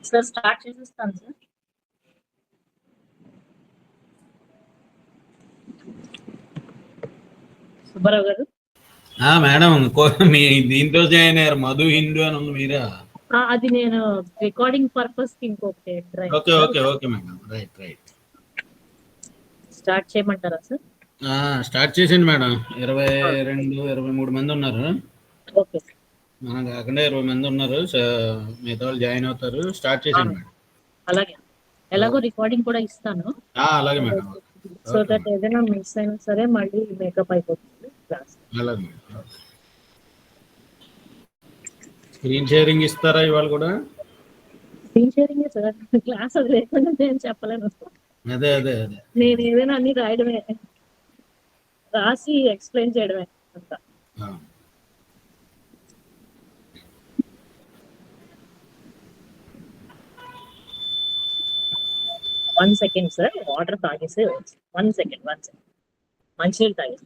Sir start చేసేస్తాను sir. Subbarao గారు. Madam మీ దీంట్లో జాయిన్ అయ్యారు, మధు హిందూ అని ఉంది మీరా? అది నేను రికార్డింగ్ పర్పస్ కి ఇంకొకటి. Okay okay okay madam, right right. Start చేయమంటారా సార్? స్టార్ట్ చేసేయండి మేడం. 22-23 మంది ఉన్నారు. ఓకే. మనం కాకుండా 20 మంది ఉన్నారు, మిగతా వాళ్ళు జాయిన్ అవుతారు. స్టార్ట్ చేసేయండి మేడం. అలాగే, ఎలాగో రికార్డింగ్ కూడా ఇస్తాను. అలాగే మేడం. సో దట్ ఏదైనా మిస్ అయినా సరే మళ్ళీ మేకప్ అయిపోతుంది క్లాస్. అలాగే మేడం. స్క్రీన్ షేరింగ్ ఇస్తారా ఇవాళ కూడా? స్క్రీన్ షేరింగ్ సార్, క్లాస్ అది లేకుండా నేను చెప్పలేను. అదే అదే అదే, నేను ఏదైనా అన్ని రాయడమే, రాసి ఎక్స్ప్లెయిన్ చేయడమే అంతా. 1 సెకండ్ సార్, వాటర్ తాగేసి 1 సెకండ్ మంచినీళ్ళు తాగేసి.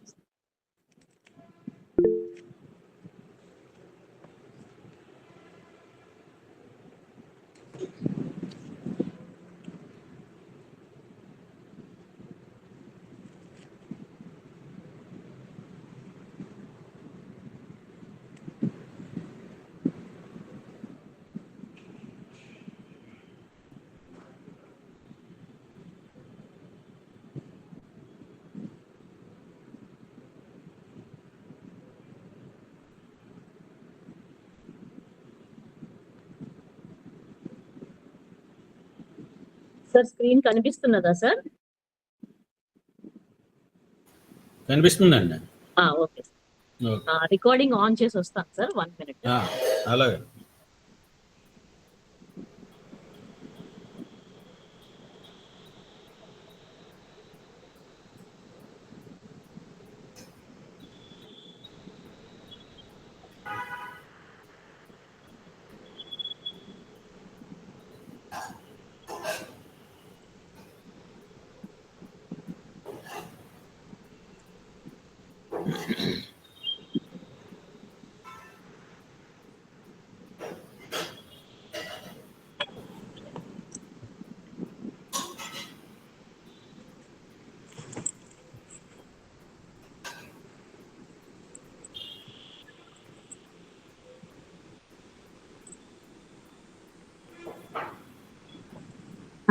సార్ స్క్రీన్ కనిపిస్తున్నదా సార్? కనిపిస్తుందండి. ఓకే. రికార్డింగ్ ఆన్ చేసి వస్తాను సార్, 1 మినిట్. అలాగే.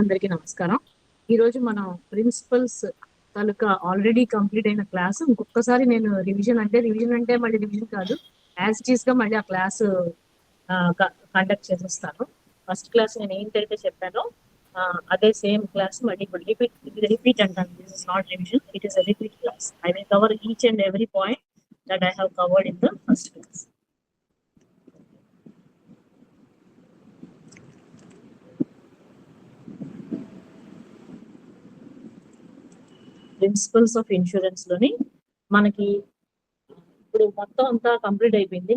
అందరికీ నమస్కారం. ఈరోజు మనం ప్రిన్సిపల్స్ తాలూకా ఆల్రెడీ కంప్లీట్ అయిన క్లాస్ ఇంకొకసారి నేను రివిజన్ అంటే మళ్ళీ రివిజన్ కాదు, యాజ్ ఇట్ ఈస్ గా మళ్ళీ ఆ క్లాస్ కండక్ట్ చేసేస్తాను. ఫస్ట్ క్లాస్ నేను ఏంటైతే చెప్పానో అదే సేమ్ క్లాస్ మళ్ళీ ఇప్పుడు రిపీట్ అంటాను. This is not revision, it is a repeat class. I will cover each and every point that I have covered in the first class. Principles of insurance లోని మనకి ఇప్పుడు మొత్తం అంతా కంప్లీట్ అయిపోయింది.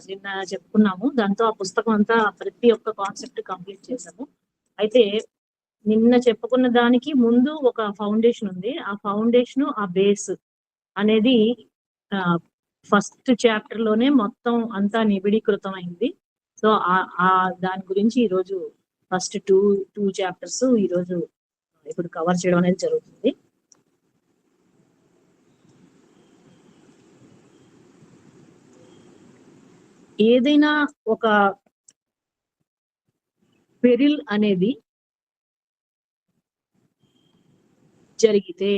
నిన్న చెప్పుకున్నాము, దాంతో ఆ పుస్తకం అంతా ప్రతి ఒక్క కాన్సెప్ట్ కంప్లీట్ చేసాము. అయితే నిన్న చెప్పుకున్న దానికి ముందు ఒక ఫౌండేషన్ ఉంది. ఆ ఫౌండేషన్, ఆ బేస్ అనేది ఫస్ట్ చాప్టర్ లోనే మొత్తం అంతా నిబిడీకృతం అయింది. సో దాని గురించి ఈరోజు ఫస్ట్ టూ చాప్టర్స్ ఈరోజు ఇప్పుడు కవర్ చేయడం అనేది జరుగుతుంది. ఏదైనా ఒక పెరిల్ అనేది జరిగితే,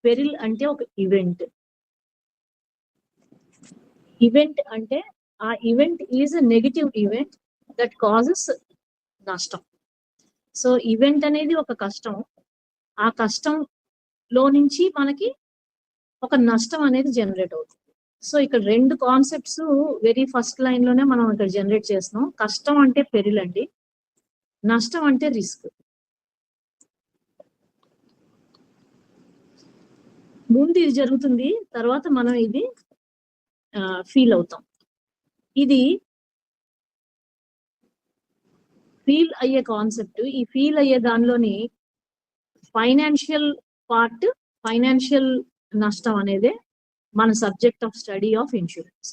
పెరిల్ అంటే ఒక ఈవెంట్ అంటే ఆ event is a negative event that causes నష్టం. సో ఈవెంట్ అనేది ఒక కష్టం, ఆ కష్టంలో నుంచి మనకి ఒక నష్టం అనేది జనరేట్ అవుతుంది. సో ఇక్కడ రెండు కాన్సెప్ట్స్ వెరీ ఫస్ట్ లైన్ లోనే మనం ఇక్కడ జనరేట్ చేస్తున్నాం. కష్టం అంటే పెరిల్ అండి, నష్టం అంటే రిస్క్. ముందు ఇది జరుగుతుంది, తర్వాత మనం ఇది ఫీల్ అవుతాం. ఇది ఫీల్ అయ్యే కాన్సెప్ట్. ఈ ఫీల్ అయ్యే దానిలోని ఫైనాన్షియల్ పార్ట్, ఫైనాన్షియల్ నష్టం అనేది మన subject of study of insurance.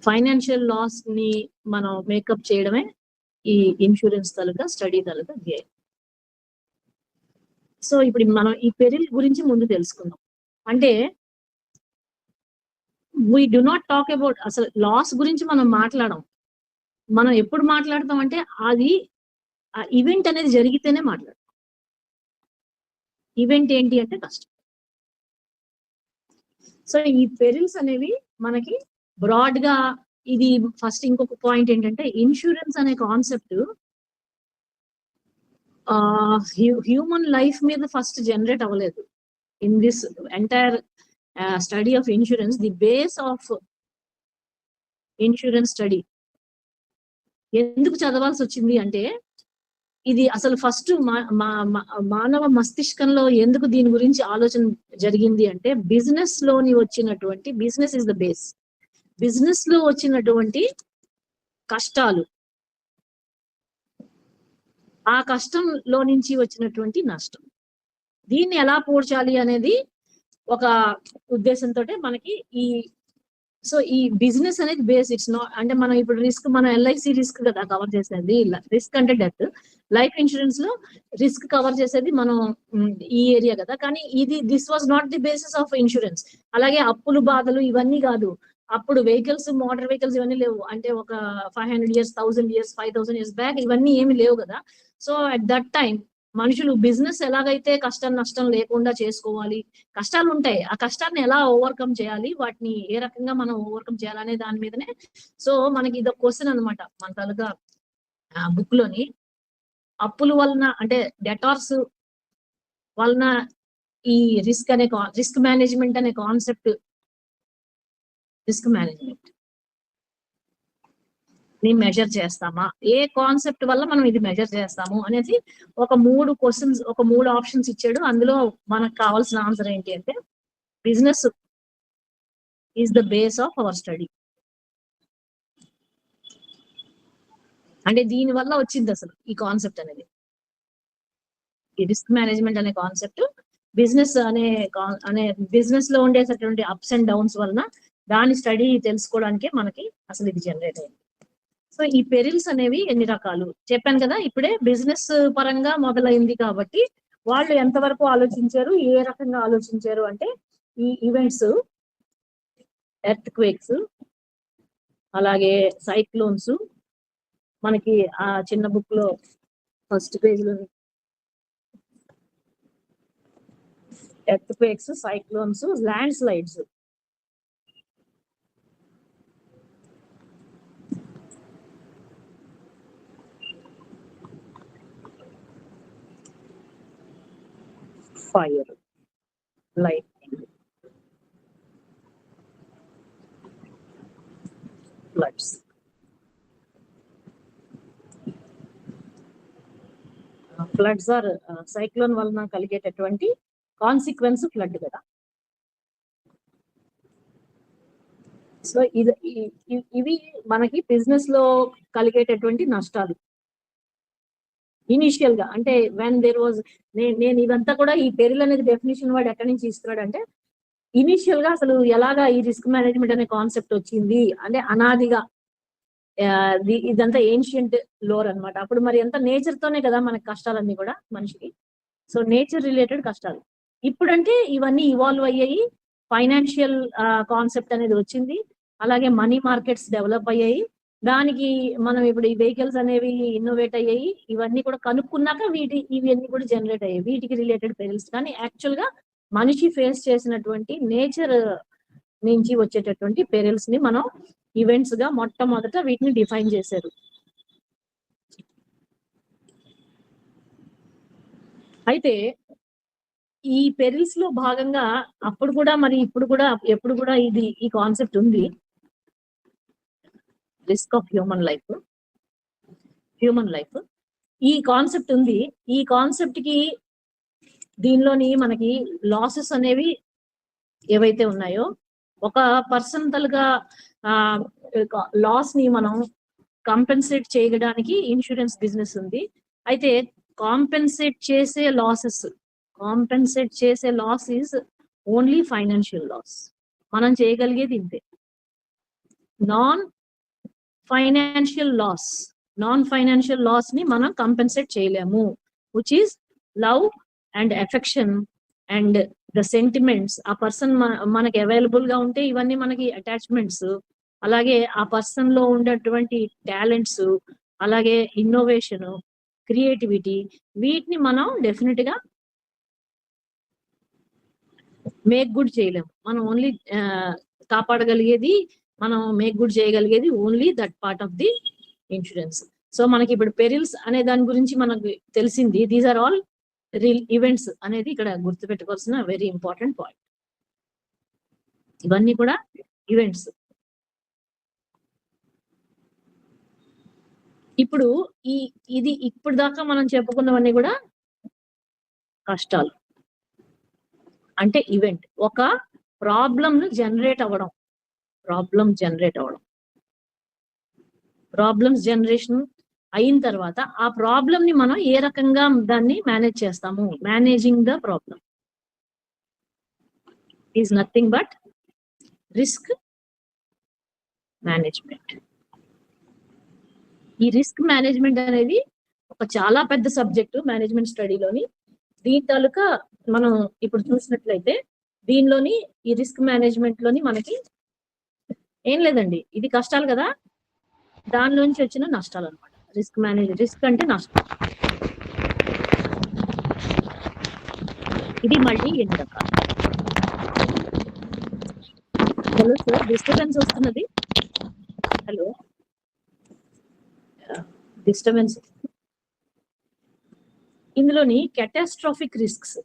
Financial loss ని మనం మేకప్ చేయడమే ఈ ఇన్సూరెన్స్ తాలూకా స్టడీ తాలూకా ధ్యేయం. సో ఇప్పుడు మనం ఈ పెరిల్ గురించి ముందు తెలుసుకుందాం. అంటే we do not talk about, అసలు లాస్ గురించి మనం మాట్లాడం. మనం ఎప్పుడు మాట్లాడతాం అంటే అది ఆ ఈవెంట్ అనేది జరిగితేనే మాట్లాడతాం. ఈవెంట్ ఏంటి అంటే కష్టం. సో ఈ పెరిల్స్ అనేవి మనకి బ్రాడ్ గా, ఇది ఫస్ట్ ఇంకొక పాయింట్ ఏంటంటే ఇన్సూరెన్స్ అనే కాన్సెప్ట్ హ్యూమన్ లైఫ్ మీద ఫస్ట్ జనరేట్ అవ్వలేదు. In this entire study of insurance, the base of insurance study ఎందుకు చదవాల్సి వచ్చింది అంటే, ఇది అసలు ఫస్ట్ మానవ మస్తిష్కంలో ఎందుకు దీని గురించి ఆలోచన జరిగింది అంటే, బిజినెస్ లోని వచ్చినటువంటి, business is the base, business లో వచ్చినటువంటి కష్టాలు, ఆ కష్టంలో నుంచి వచ్చినటువంటి నష్టం, దీన్ని ఎలా పోడ్చాలి అనేది ఒక ఉద్దేశంతో మనకి ఈ బిజినెస్ అనేది బేస్. ఇట్స్ నాట్ అంటే మనం ఇప్పుడు రిస్క్, మనం ఎల్ఐసి రిస్క్ కదా కవర్ చేసేది. రిస్క్ అంటే డెత్, లైఫ్ ఇన్సూరెన్స్ లో రిస్క్ కవర్ చేసేది మనం ఈ ఏరియా కదా. కానీ this was not the basis of insurance. అలాగే అప్పులు బాధలు ఇవన్నీ కాదు. అప్పుడు వెహికల్స్, మోటార్ వెహికల్స్ ఇవన్నీ లేవు. అంటే ఒక 500 years, 1000 years, 5000 years బ్యాక్ ఇవన్నీ ఏమి లేవు కదా. సో అట్ దట్ టైం మనుషులు బిజినెస్ ఎలాగైతే కష్టం నష్టం లేకుండా చేసుకోవాలి, కష్టాలు ఉంటాయి, ఆ కష్టాన్ని ఎలా ఓవర్కమ్ చేయాలి, వాటిని ఏ రకంగా మనం ఓవర్కమ్ చేయాలనే దాని మీదనే. సో మనకి ఇది క్వశ్చన్ అనమాట మన తాలూకా బుక్ లోని. అప్పుల వలన అంటే డెటార్స్ వలన ఈ రిస్క్ మేనేజ్మెంట్ అనే కాన్సెప్ట్, రిస్క్ మేనేజ్మెంట్ ని మెజర్ చేస్తామా, ఏ కాన్సెప్ట్ వల్ల మనం ఇది మెజర్ చేస్తాము అనేది ఒక 3 క్వశ్చన్స్, ఒక 3 ఆప్షన్స్ ఇచ్చాడు. అందులో మనకు కావాల్సిన ఆన్సర్ ఏంటి అంటే, business is the base of our study. అంటే దీని వల్ల వచ్చింది అసలు ఈ కాన్సెప్ట్ అనేది, ఈ రిస్క్ మేనేజ్మెంట్ అనే కాన్సెప్ట్ బిజినెస్ అనే బిజినెస్ లో ఉండేటటువంటి అప్స్ అండ్ డౌన్స్ వలన దాని స్టడీ తెలుసుకోవడానికే మనకి అసలు ఇది జనరేట్ అయింది. సో ఈ పెరిల్స్ అనేవి ఎన్ని రకాలు చెప్పాను కదా ఇప్పుడే. బిజినెస్ పరంగా మొదలైంది కాబట్టి వాళ్ళు ఎంతవరకు ఆలోచించారు, ఏ రకంగా ఆలోచించారు అంటే, ఈ ఈవెంట్స్, ఎర్త్ క్వేక్స్, అలాగే సైక్లోన్స్, మనకి ఆ చిన్న బుక్ లో ఫస్ట్ పేజ్ లో earthquakes, cyclones, landslides, fire, lightning, floods. Floods or cyclone వలన కలిగేటటువంటి కాన్సిక్వెన్స్ ఫ్లడ్ కదా. సో ఇవి మనకి బిజినెస్ లో కలిగేటటువంటి నష్టాలు ఇనిషియల్ గా. అంటే వెన్ దేర్ వాజ్, నేను ఇదంతా కూడా ఈ పెరిల్ అనేది డెఫినేషన్ వాడు ఎక్కడి నుంచి ఇస్తున్నాడు అంటే, ఇనిషియల్ గా అసలు ఎలాగా ఈ రిస్క్ మేనేజ్మెంట్ అనే కాన్సెప్ట్ వచ్చింది అంటే, అనాదిగా ఇదంతా ఏన్షియంట్ లోర్ అన్నమాట. అప్పుడు మరి ఎంత నేచర్ తోనే కదా మనకి కష్టాలన్నీ కూడా మనిషికి. సో నేచర్ రిలేటెడ్ కష్టాలు. ఇప్పుడంటే ఇవన్నీ ఇవాల్వ్ అయ్యాయి, ఫైనాన్షియల్ కాన్సెప్ట్ అనేది వచ్చింది, అలాగే మనీ మార్కెట్స్ డెవలప్ అయ్యాయి. దానికి మనం ఇప్పుడు ఈ వెహికల్స్ అనేవి ఇన్నోవేట్ అయ్యాయి, ఇవన్నీ కూడా కనుక్కున్నాక ఇవన్నీ కూడా జనరేట్ అయ్యాయి, వీటికి రిలేటెడ్ పెరిల్స్. కానీ యాక్చువల్ గా మనిషి ఫేస్ చేసినటువంటి నేచర్ నుంచి వచ్చేటటువంటి పెరిల్స్ ని మనం ఈవెంట్స్ గా మొట్టమొదట వీటిని డిఫైన్ చేశారు. అయితే ఈ పెరిల్స్ లో భాగంగా అప్పుడు కూడా మరి ఇప్పుడు కూడా ఎప్పుడు కూడా ఈ కాన్సెప్ట్ ఉంది, రిస్క్ ఆఫ్ హ్యూమన్ లైఫ్ ఈ కాన్సెప్ట్ ఉంది. ఈ కాన్సెప్ట్ కి దీనిలోని మనకి లాసెస్ అనేవి ఏవైతే ఉన్నాయో, ఒక పర్సనల్ గా లాస్ ని మనం కాంపెన్సేట్ చేయడానికి ఇన్సూరెన్స్ బిజినెస్ ఉంది. అయితే కాంపెన్సేట్ చేసే loss is only financial loss. మనం చేయగలిగేది ఇంతే. నాన్ ఫైనాన్షియల్ లాస్ ని మనం కంపెన్సేట్ చేయలేము, which is love and affection and the sentiments. ఆ పర్సన్ మనకి అవైలబుల్ గా ఉంటే ఇవన్నీ మనకి అటాచ్మెంట్స్, అలాగే ఆ పర్సన్ లో ఉండేటువంటి టాలెంట్స్, అలాగే ఇన్నోవేషన్, క్రియేటివిటీ, వీటిని మనం డెఫినెట్ గా మేక్ గుడ్ చేయలేము. మనం ఓన్లీ కాపాడగలిగేది, మనం మేక్ గుడ్ చేయగలిగేది only that part of the insurance. So మనకి ఇప్పుడు పెరిల్స్ అనే దాని గురించి మనకు తెలిసింది. These are all real events అనేది ఇక్కడ గుర్తుపెట్టుకోవాల్సిన వెరీ ఇంపార్టెంట్ పాయింట్. ఇవన్నీ కూడా ఈవెంట్స్. ఇప్పుడు ఇది ఇప్పుడు దాకా మనం చెప్పుకున్నవన్నీ కూడా కష్టాలు, అంటే ఈవెంట్. ఒక ప్రాబ్లమ్ జనరేట్ అవ్వడం, ప్రాబ్లమ్స్ జనరేషన్ అయిన తర్వాత ఆ ప్రాబ్లమ్ ని మనం ఏ రకంగా దాన్ని మేనేజ్ చేస్తాము. Managing the problem is nothing but risk management. ఈ రిస్క్ మేనేజ్మెంట్ అనేది ఒక చాలా పెద్ద సబ్జెక్టు మేనేజ్మెంట్ స్టడీలోని. దీని తాలూకా మనం ఇప్పుడు చూసినట్లయితే దీనిలోని ఈ రిస్క్ మేనేజ్మెంట్ లోని మనకి ఏం లేదండి, ఇది కష్టాలు కదా, దానిలోంచి వచ్చిన నష్టాలు అనమాట. రిస్క్ అంటే నష్టం. ఇది మళ్ళీ ఎన్ని రకాలు. హలో సార్, డిస్టర్బెన్స్ వస్తున్నది. Hello, disturbance. ఇందులోని కెటాస్ట్రాఫిక్ రిస్క్స్,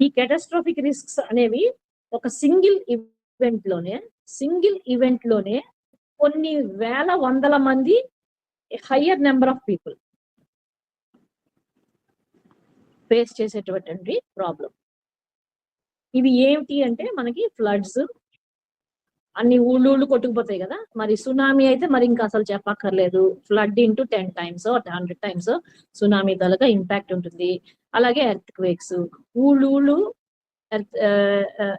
ఈ కెటాస్ట్రాఫిక్ రిస్క్స్ అనేవి ఒక సింగిల్ ఈవెంట్ లోనే కొన్ని వేల వందల మంది, higher number of people face చేసేటటువంటి ప్రాబ్లం. ఇవి ఏమిటి అంటే మనకి ఫ్లడ్స్, అన్ని ఊళ్ళు కొట్టుకుపోతాయి కదా. మరి సునామీ అయితే మరి ఇంకా అసలు చెప్పక్కర్లేదు. Flood into 10 times 100 times tsunami తలగా ఇంపాక్ట్ ఉంటుంది. అలాగే ఎర్త్ క్వేక్స్, ఊళ్ళు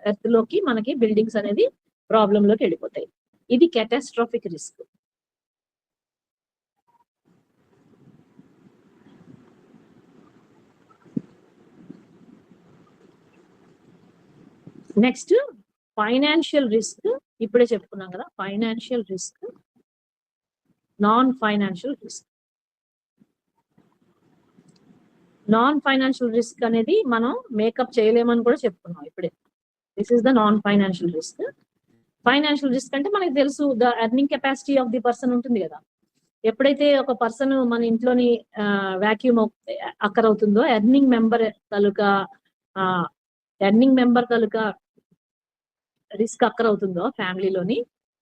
ఎర్త్ లోకి మనకి బిల్డింగ్స్ అనేది ప్రాబ్లం లోకి వెళ్ళిపోతాయి. ఇది catastrophic risk. Next financial risk. ఇప్పుడే చెప్పుకున్నాం కదా, financial risk, non financial risk. Non financial risk అనేది మనం మేకప్ చేయలేమని కూడా చెప్పుకున్నాం ఇప్పుడే. This is the non financial risk. Financial risk అంటే మనకి తెలుసు, the earning capacity of the person ఉంటుంది కదా. ఎప్పుడైతే ఒక పర్సన్ మన ఇంట్లోని వాక్యూమ్ అక్కరవుతుందో, ఎర్నింగ్ మెంబర్ తాలూకా రిస్క్ అక్కరవుతుందో ఫ్యామిలీలోని,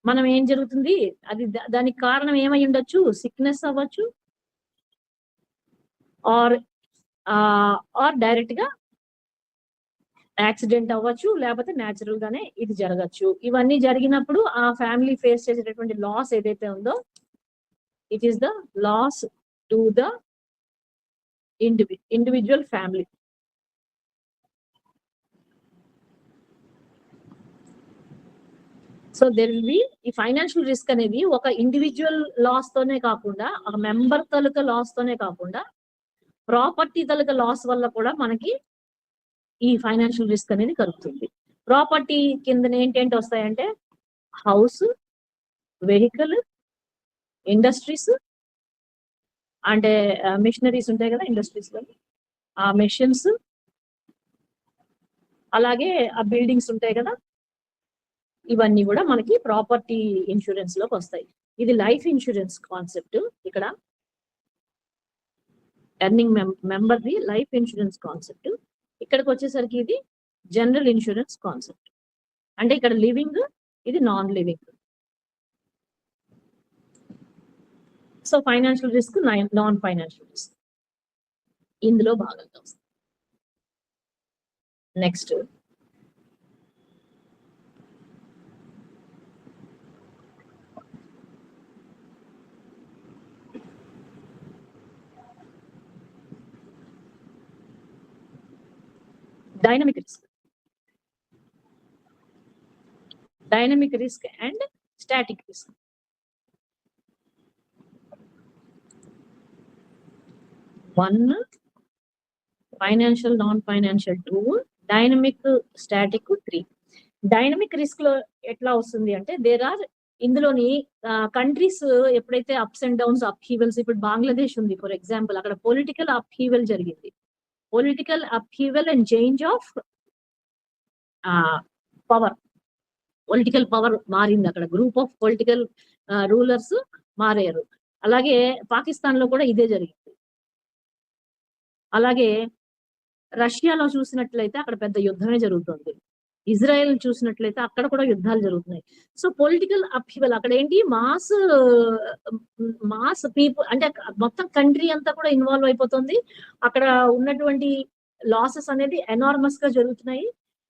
మనం ఏం జరుగుతుంది, అది దానికి కారణం ఏమై ఉండొచ్చు, సిక్నెస్ అవ్వచ్చు, ఆర్ డైరెక్ట్ గా యాక్సిడెంట్ అవ్వచ్చు, లేకపోతే న్యాచురల్ గానే ఇది జరగచ్చు. ఇవన్నీ జరిగినప్పుడు ఆ ఫ్యామిలీ ఫేస్ చేసేటటువంటి లాస్ ఏదైతే ఉందో, it is the loss to the individual family. So there will be ఈ ఫైనాన్షియల్ రిస్క్ అనేది ఒక ఇండివిజువల్ లాస్ తోనే కాకుండా, ఒక మెంబర్ తాలూకా లాస్ తోనే కాకుండా, ప్రాపర్టీ తాలూకా లాస్ వల్ల కూడా మనకి ఈ ఫైనాన్షియల్ రిస్క్ అనేది కలుగుతుంది. ప్రాపర్టీ కింద ఏంటేంటి వస్తాయంటే హౌస్, వెహికల్, ఇండస్ట్రీస్, అంటే మిషనరీస్ ఉంటాయి కదా ఇండస్ట్రీస్ లో, ఆ మెషిన్స్, అలాగే ఆ బిల్డింగ్స్ ఉంటాయి కదా, ఇవన్నీ కూడా మనకి ప్రాపర్టీ ఇన్సూరెన్స్ లోకి వస్తాయి. ఇది లైఫ్ ఇన్సూరెన్స్ కాన్సెప్ట్. ఇక్కడ earning member the life insurance concept. ఇక్కడికి వచ్చేసరికి ఇది జనరల్ ఇన్సూరెన్స్ కాన్సెప్ట్. అంటే ఇక్కడ లివింగ్, ఇది non living. So financial risk, non financial risk ఇందులో భాగంగా వస్తుంది. Next dynamic risk. Dynamic risk and static risk. One financial, non financial 2, dynamic static 3. Dynamic risk లో ఎట్లా వస్తుంది అంటే ఇందులోని కంట్రీస్ ఎప్పుడైతే అప్స్ అండ్ డౌన్స్, అప్హీవల్స్, ఇప్పుడు బంగ్లాదేశ్ ఉంది ఫర్ ఎగ్జాంపుల్, అక్కడ పొలిటికల్ అప్హీవల్ జరిగింది. Political upheaval and change of power, political power మారింది, అక్కడ గ్రూప్ ఆఫ్ పొలిటికల్ రూలర్స్ మారారు. అలాగే పాకిస్తాన్ లో కూడా ఇదే జరిగింది. అలాగే రష్యాలో చూసినట్లయితే అక్కడ పెద్ద యుద్ధమే జరుగుతుంది. ఇజ్రాయెల్ చూసినట్లయితే అక్కడ కూడా యుద్ధాలు జరుగుతున్నాయి. సో పొలిటికల్ అప్హివల్ అక్కడ ఏంటి, మాస్ పీపుల్ అంటే మొత్తం కంట్రీ అంతా కూడా ఇన్వాల్వ్ అయిపోతుంది. అక్కడ ఉన్నటువంటి లాసెస్ అనేది ఎనార్మస్ గా జరుగుతున్నాయి.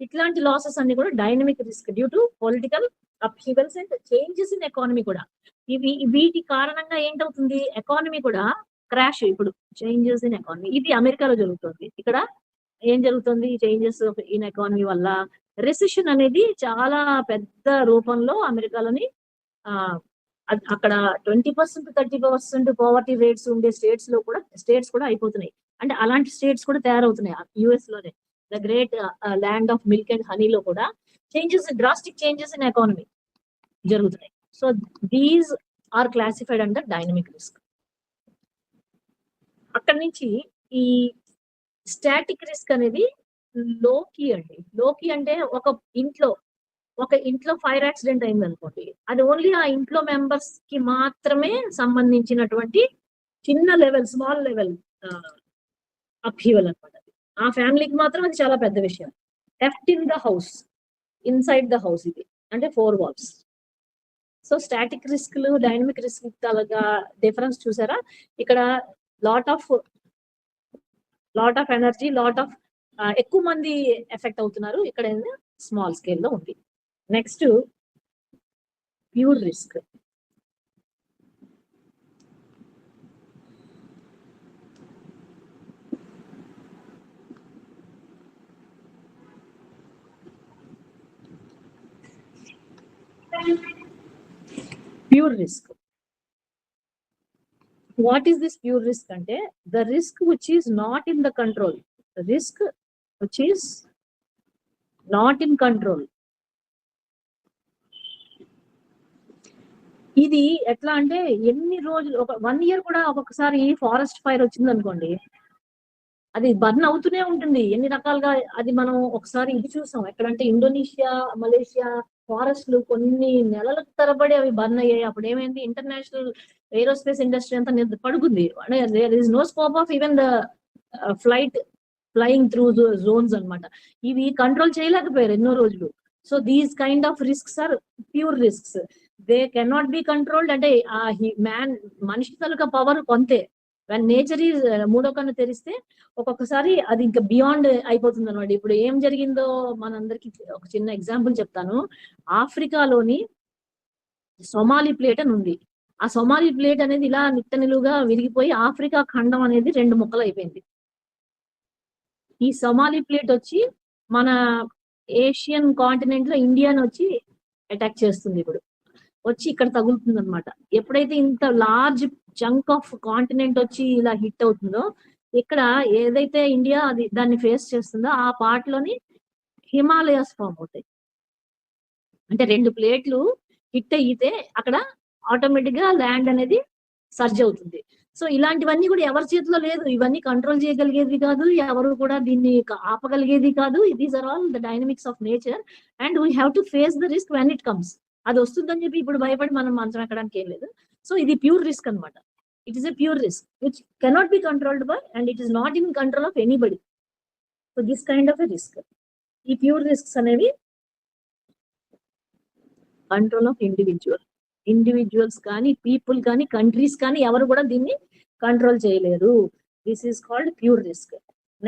ఇట్లాంటి లాసెస్ అన్ని కూడా dynamic risk due to political upheavals and changes in economy కూడా. వీటి కారణంగా ఏంటవుతుంది, ఎకానమీ కూడా క్రాష్. ఇప్పుడు చేంజెస్ ఇన్ ఎకానమీ ఇది అమెరికాలో జరుగుతుంది. ఇక్కడ ఏం జరుగుతుంది, చేంజెస్ ఇన్ ఎకానమీ వల్ల రెసిషన్ అనేది చాలా పెద్ద రూపంలో అమెరికాలోని అక్కడ 20% 30% పవర్టీ రేట్స్ ఉండే స్టేట్స్ కూడా అయిపోతున్నాయి. అంటే అలాంటి స్టేట్స్ కూడా తయారవుతున్నాయి యుఎస్ లోనే. The great land of milk and హనీలో కూడా డ్రాస్టిక్ చేంజెస్ ఇన్ ఎకానమీ జరుగుతున్నాయి. So these are classified under dynamic risk. అక్కడి నుంచి ఈ స్టాటిక్ రిస్క్ అనేది లోకి అండి. లోకి అంటే ఒక ఇంట్లో ఫైర్ యాక్సిడెంట్ అయింది అనుకోండి, అది ఓన్లీ ఆ ఇంట్లో మెంబర్స్ కి మాత్రమే సంబంధించినటువంటి చిన్న లెవెల్, స్మాల్ లెవెల్ అప్హీవల్ అనమాట. ఆ ఫ్యామిలీకి మాత్రం అది చాలా పెద్ద విషయం. Theft in the house, inside the house, ఇది అంటే 4 walls. సో స్టాటిక్ రిస్క్లు, డైనమిక్ రిస్క్ డిఫరెన్స్ చూసారా? ఇక్కడ లాట్ ఆఫ్ ఎనర్జీ, ఎక్కువ మంది ఎఫెక్ట్ అవుతున్నారు. ఇక్కడ స్మాల్ స్కేల్ లో ఉంది. Next pure risk. Pure risk, what is this pure risk ante the risk which is not in the control, the risk which is not in control. ఇది ఎట్లా అంటే ఎన్ని రోజులు, ఒక 1 year కూడా ఒక్కొక్కసారి ఫారెస్ట్ ఫైర్ వచ్చింది అనుకోండి, అది బర్న్ అవుతూనే ఉంటుంది ఎన్ని రకాలుగా. అది మనం ఒకసారి ఇది చూసాం ఎక్కడంటే ఇండోనేషియా, మలేషియా ఫారెస్ట్లు కొన్ని నెలల తరబడి అవి బర్న్ అయ్యాయి. అప్పుడు ఏమైంది, ఇంటర్నేషనల్ ఏరోస్పేస్ ఇండస్ట్రీ అంతా పడుకుంది. There is no scope of even the flying through zones అనమాట. ఇవి కంట్రోల్ చేయలేకపోయారు ఎన్నో రోజులు. So these kind of risks are pure risks. They cannot be controlled. అంటే మనిషి తాలూకా పవర్ కొంతే. వెన్ నేచర్ ఈజ్ మూడో కన్ను తెరిస్తే ఒక్కొక్కసారి అది ఇంకా బియాండ్ అయిపోతుంది అనమాట. ఇప్పుడు ఏం జరిగిందో మనందరికి ఒక చిన్న ఎగ్జాంపుల్ చెప్తాను. ఆఫ్రికాలోని సొమాలి ప్లేట్ అని ఉంది. ఆ సొమాలి ప్లేట్ అనేది ఇలా నిలువుగా విరిగిపోయి ఆఫ్రికా ఖండం అనేది 2 ముక్కలు అయిపోయింది. ఈ సొమాలి ప్లేట్ వచ్చి మన ఏషియన్ కాంటినెంట్ లో ఇండియాని వచ్చి అటాక్ చేస్తుంది. ఇప్పుడు వచ్చి ఇక్కడ తగులుతుంది అనమాట. ఎప్పుడైతే ఇంత లార్జ్ చంక్ ఆఫ్ కాంటినెంట్ వచ్చి ఇలా హిట్ అవుతుందో, ఇక్కడ ఏదైతే ఇండియా దాన్ని ఫేస్ చేస్తుందో ఆ పార్ట్ లోని హిమాలయాస్ ఫామ్ అవుతాయి. అంటే 2 ప్లేట్లు హిట్ అయితే అక్కడ ఆటోమేటిక్ గా ల్యాండ్ అనేది సర్జ్ అవుతుంది. సో ఇలాంటివన్నీ కూడా ఎవరి చేతిలో లేదు. ఇవన్నీ కంట్రోల్ చేయగలిగేది కాదు, ఎవరు కూడా దీన్ని ఆపగలిగేది కాదు. These are all the dynamics of nature and we have to face the risk when it comes. అది వస్తుందని చెప్పి ఇప్పుడు భయపడి మనం మంచం ఎక్కడానికి ఏం లేదు. సో ఇది ప్యూర్ రిస్క్ అనమాట. It is a pure risk which cannot be controlled by and it is not in control of anybody. So this kind of a risk. ఈ ప్యూర్ రిస్క్స్ అనేవి కంట్రోల్ ఆఫ్ ఇండివిజువల్స్ కానీ, people కానీ, countries కానీ ఎవరు కూడా దీన్ని control చేయలేరు. This is called pure risk.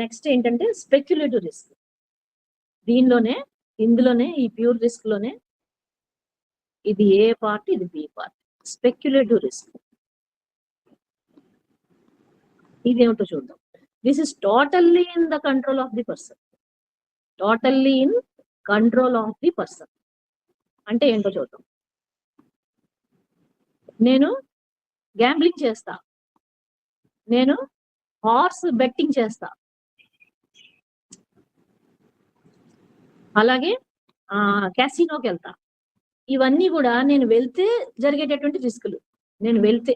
Next ఏంటంటే స్పెక్యులేటివ్ రిస్క్. ఇందులోనే ఈ ప్యూర్ రిస్క్ లోనే ఇది ఏ పార్ట్, ఇది బి పార్ట్. స్పెక్యులేటివ్ రిస్క్ ఇదేమిటో చూద్దాం. This is totally in the control of the person. Totally in control of the person. అంటే ఏంటో చూద్దాం. నేను గ్యాంబ్లింగ్ చేస్తా, నేను హార్స్ బెట్టింగ్ చేస్తా, అలాగే క్యాసినోకి వెళ్తా. ఇవన్నీ కూడా నేను వెళ్తే జరిగేటటువంటి రిస్కులు. నేను వెళ్తే,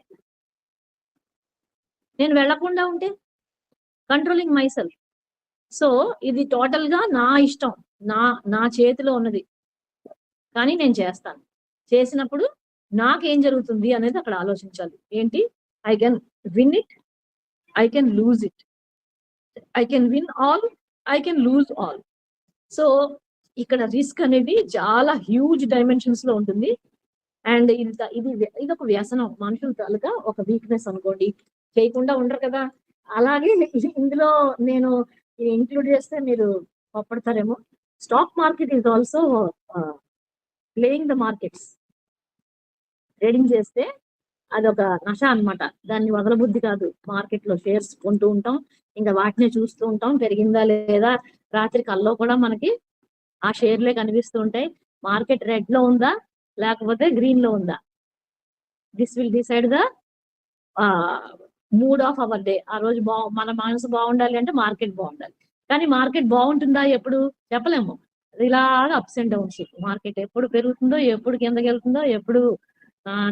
నేను వెళ్లకుండా ఉంటే కంట్రోలింగ్ మై సెల్ఫ్. సో ఇది టోటల్ గా నా ఇష్టం, నా చేతిలో ఉన్నది, కానీ నేను చేస్తాను. చేసినప్పుడు నాకేం జరుగుతుంది అనేది అక్కడ ఆలోచించాలి. ఏంటి, I can win it, I can lose it, I can win all, I can lose all. So ఇక్కడ రిస్క్ అనేది చాలా హ్యూజ్ డైమెన్షన్స్ లో ఉంటుంది. అండ్ ఇది ఒక వ్యసనం, మనుషుల తాలూకా ఒక వీక్నెస్ అనుకోండి, చేయకుండా ఉండరు కదా. అలాగే ఇందులో నేను ఇంక్లూడ్ చేస్తే మీరు పడతారేమో. Stock market is also playing the markets. Trading చేస్తే అదొక నష అన్నమాట, దాన్ని వదలబుద్ధి కాదు. మార్కెట్ లో షేర్స్ కొంటూ ఉంటాం, ఇంకా వాటినే చూస్తూ ఉంటాం, పెరిగిందా లేదా. రాత్రి కల్లో కూడా మనకి ఆ షేర్లే కనిపిస్తూ ఉంటాయి. మార్కెట్ రెడ్ లో ఉందా లేకపోతే గ్రీన్ లో ఉందా, this will decide the mood of our day. ఆ రోజు మన మనసు బాగుండాలి అంటే మార్కెట్ బాగుండాలి. కానీ మార్కెట్ బాగుంటుందా ఎప్పుడు చెప్పలేము. ఇలాగా అప్స్ అండ్ డౌన్స్. మార్కెట్ ఎప్పుడు పెరుగుతుందో, ఎప్పుడు కిందకి వెళ్తుందో, ఎప్పుడు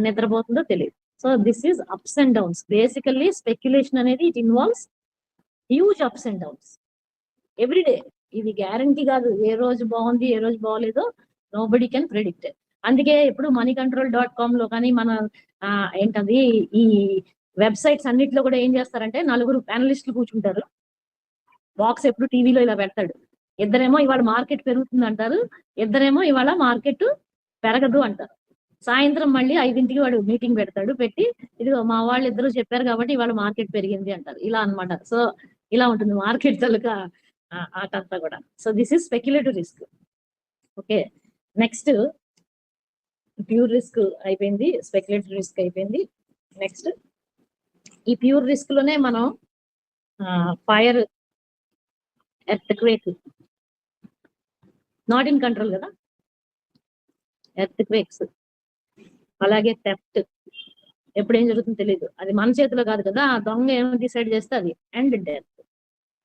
నిద్రపోతుందో తెలియదు. So this is ups and downs. Basically speculation అనేది it involves huge ups and downs everyday. ఇది గ్యారంటీ కాదు, ఏ రోజు బాగుంది ఏ రోజు బాగోలేదో నోబడీ కెన్ ప్రిడిక్ట్. అందుకే ఇప్పుడు moneycontrol.com లో కానీ మన ఏంటది ఈ వెబ్సైట్స్ అన్నిట్లో కూడా ఏం చేస్తారంటే, 4 ప్యానలిస్టులు కూర్చుంటారు. బాక్స్ ఎప్పుడు టీవీలో ఇలా పెడతాడు. ఇద్దరేమో ఇవాళ మార్కెట్ పెరుగుతుంది అంటారు, ఇద్దరేమో ఇవాళ మార్కెట్ పెరగదు అంటారు. సాయంత్రం మళ్ళీ 5ంటికి వాడు మీటింగ్ పెడతాడు, పెట్టి ఇదిగో మా వాళ్ళు ఇద్దరు చెప్పారు కాబట్టి ఇవాళ మార్కెట్ పెరిగింది అంటారు. ఇలా అన్నమాట. సో ఇలా ఉంటుంది మార్కెట్ తాలూకా ఆట అంతా కూడా. So this is speculative risk. Okay, next pure risk అయిపోయింది, స్పెక్యులేటివ్ రిస్క్ అయిపోయింది. నెక్స్ట్ ఈ ప్యూర్ రిస్క్ లోనే మనం fire, earth quake not in control కదా, ఎర్త్ క్వేక్స్, అలాగే థెఫ్ట్, ఎప్పుడు ఏం జరుగుతుందో తెలియదు, అది మన చేతిలో కాదు కదా. ఆ దొంగ ఏమో డిసైడ్ చేస్తే అది, అండ్ డెత్.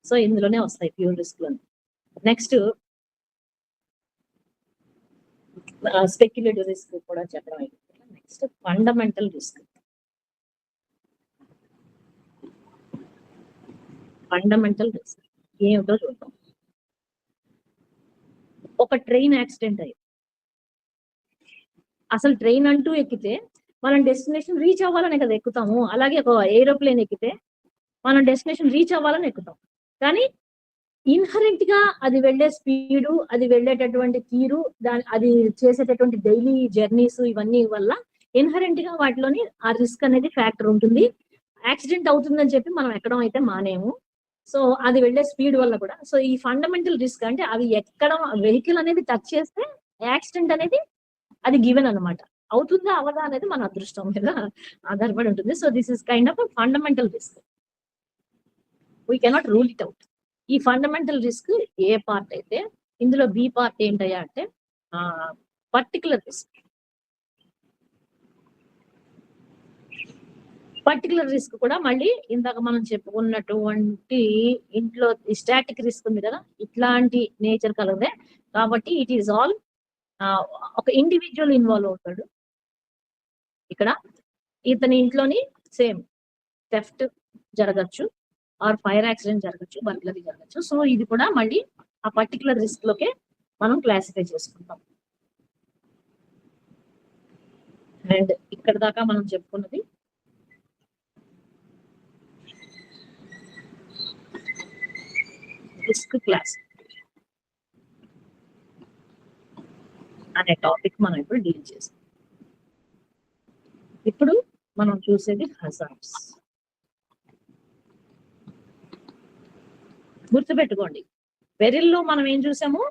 సో ఇందులోనే వస్తాయి ప్యూర్ రిస్క్ లోనే. నెక్స్ట్ స్పెక్యులేటివ్ రిస్క్ కూడా చెప్పడం అయిపోయింది. Next fundamental risk. Fundamental risk ఏమిటో చూద్దాం. ఒక ట్రైన్ యాక్సిడెంట్ అయ్యి, అసలు ట్రైన్ అంటూ ఎక్కితే మనం డెస్టినేషన్ రీచ్ అవ్వాలని కదా ఎక్కుతాము. అలాగే ఒక ఏరోప్లేన్ ఎక్కితే మనం డెస్టినేషన్ రీచ్ అవ్వాలని ఎక్కుతాం. కానీ ఇన్హరెంట్ గా అది వెళ్లే స్పీడు, అది వెళ్ళేటటువంటి తీరు, అది చేసేటటువంటి డైలీ జర్నీస్, ఇవన్నీ వల్ల ఇన్హరెంట్ గా వాటిలోని ఆ రిస్క్ అనేది ఫ్యాక్టర్ ఉంటుంది. యాక్సిడెంట్ అవుతుందని చెప్పి మనం ఎక్కడం అయితే మానేము. సో అది వెళ్లే స్పీడ్ వల్ల కూడా. సో ఈ ఫండమెంటల్ రిస్క్ అంటే అవి ఎక్కడం, వెహికల్ అనేది టచ్ చేస్తే యాక్సిడెంట్ అనేది అది గివెన్ అనమాట. అవుతుందా అవదా అనేది మన అదృష్టం మీద ఆధారపడి ఉంటుంది. So this is kind of fundamental risk, we cannot rule it out. ఈ ఫండమెంటల్ రిస్క్ ఏ పార్ట్ అయితే, ఇందులో బి పార్ట్ ఏంటయ్యా అంటే పర్టికులర్ రిస్క్. పర్టికులర్ రిస్క్ కూడా మళ్ళీ ఇందాక మనం చెప్పుకున్నటువంటి ఇంట్లో స్టాటిక్ రిస్క్ ఉంది కదా, ఇట్లాంటి నేచర్ కలదే. కాబట్టి ఇట్ ఈస్ ఆల్ ఒక ఇండివిజువల్ ఇన్వాల్వ్ అవుతాడు ఇక్కడ. ఇతని ఇంట్లోని సేమ్ థెఫ్ట్ జరగచ్చు, ఆర్ ఫైర్ యాక్సిడెంట్ జరగచ్చు, బర్గ్లరీ జరగచ్చు. సో ఇది కూడా మళ్ళీ ఆ పర్టికులర్ రిస్క్ లోకే మనం క్లాసిఫై చేసుకుంటాం. అండ్ ఇక్కడ దాకా మనం చెప్పుకున్నది రిస్క్ క్లాస్ అనే టాపిక్ మనం ఇప్పుడు డీల్ చేస్తాం. ఇప్పుడు మనం చూసేది హజార్డ్స్. గుర్తుపెట్టుకోండి, పెరిల్లో మనం ఏం చూసాము,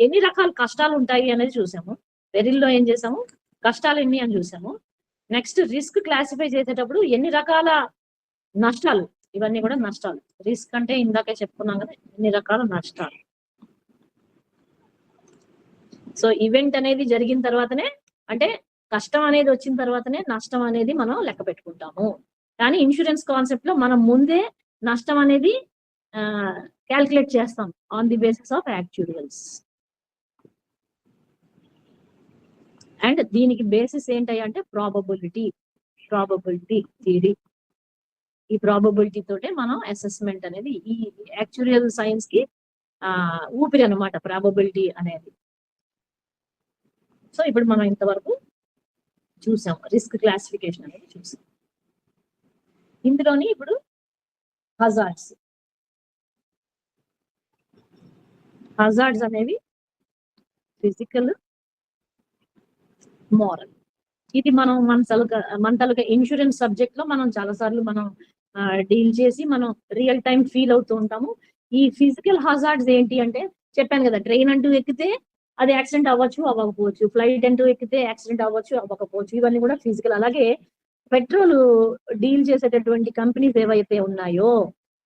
ఎన్ని రకాల కష్టాలు ఉంటాయి అనేది చూసాము. పెరిల్లో ఏం చేసాము, కష్టాలు ఎన్ని అని చూసాము. నెక్స్ట్ రిస్క్ క్లాసిఫై చేసేటప్పుడు ఎన్ని రకాల నష్టాలు, ఇవన్నీ కూడా నష్టాలు. రిస్క్ అంటే ఇందాకే చెప్పుకున్నాం కదా, ఎన్ని రకాల నష్టాలు. సో ఈవెంట్ అనేది జరిగిన తర్వాతనే, అంటే కష్టం అనేది వచ్చిన తర్వాతనే నష్టం అనేది మనం లెక్క పెట్టుకుంటాము. కానీ ఇన్సూరెన్స్ కాన్సెప్ట్ లో మనం ముందే నష్టం అనేది క్యాల్కులేట్ చేస్తాం on the basis of actuarials. And దీనికి బేసిస్ ఏంటి అంటే ప్రాబబిలిటీ థియరీ. ఈ ప్రాబబిలిటీ తోటే మనం అసెస్మెంట్ అనేది, ఈ యాక్చురియల్ సైన్స్ కి ఊపిరి అనమాట ప్రాబబిలిటీ అనేది. సో ఇప్పుడు మనం ఇంతవరకు చూసాం రిస్క్ క్లాసిఫికేషన్ అనేది చూసాం. ఇందులోని ఇప్పుడు హజార్డ్స్ అనేవి ఫిజికల్, మోరల్. ఇది మనం మన తాలూకా ఇన్సూరెన్స్ సబ్జెక్ట్ లో మనం చాలా సార్లు మనం డీల్ చేసి మనం రియల్ టైం ఫీల్ అవుతూ ఉంటాము. ఈ ఫిజికల్ హజార్డ్స్ ఏంటి అంటే చెప్పాను కదా, ట్రైన్ అంటూ ఎక్కితే అది యాక్సిడెంట్ అవ్వచ్చు, అవ్వకపోవచ్చు. ఫ్లైట్ అంటూ ఎక్కితే యాక్సిడెంట్ అవ్వచ్చు, అవ్వకపోవచ్చు. ఇవన్నీ కూడా ఫిజికల్. అలాగే పెట్రోల్ డీల్ చేసేటటువంటి కంపెనీస్ ఏవైతే ఉన్నాయో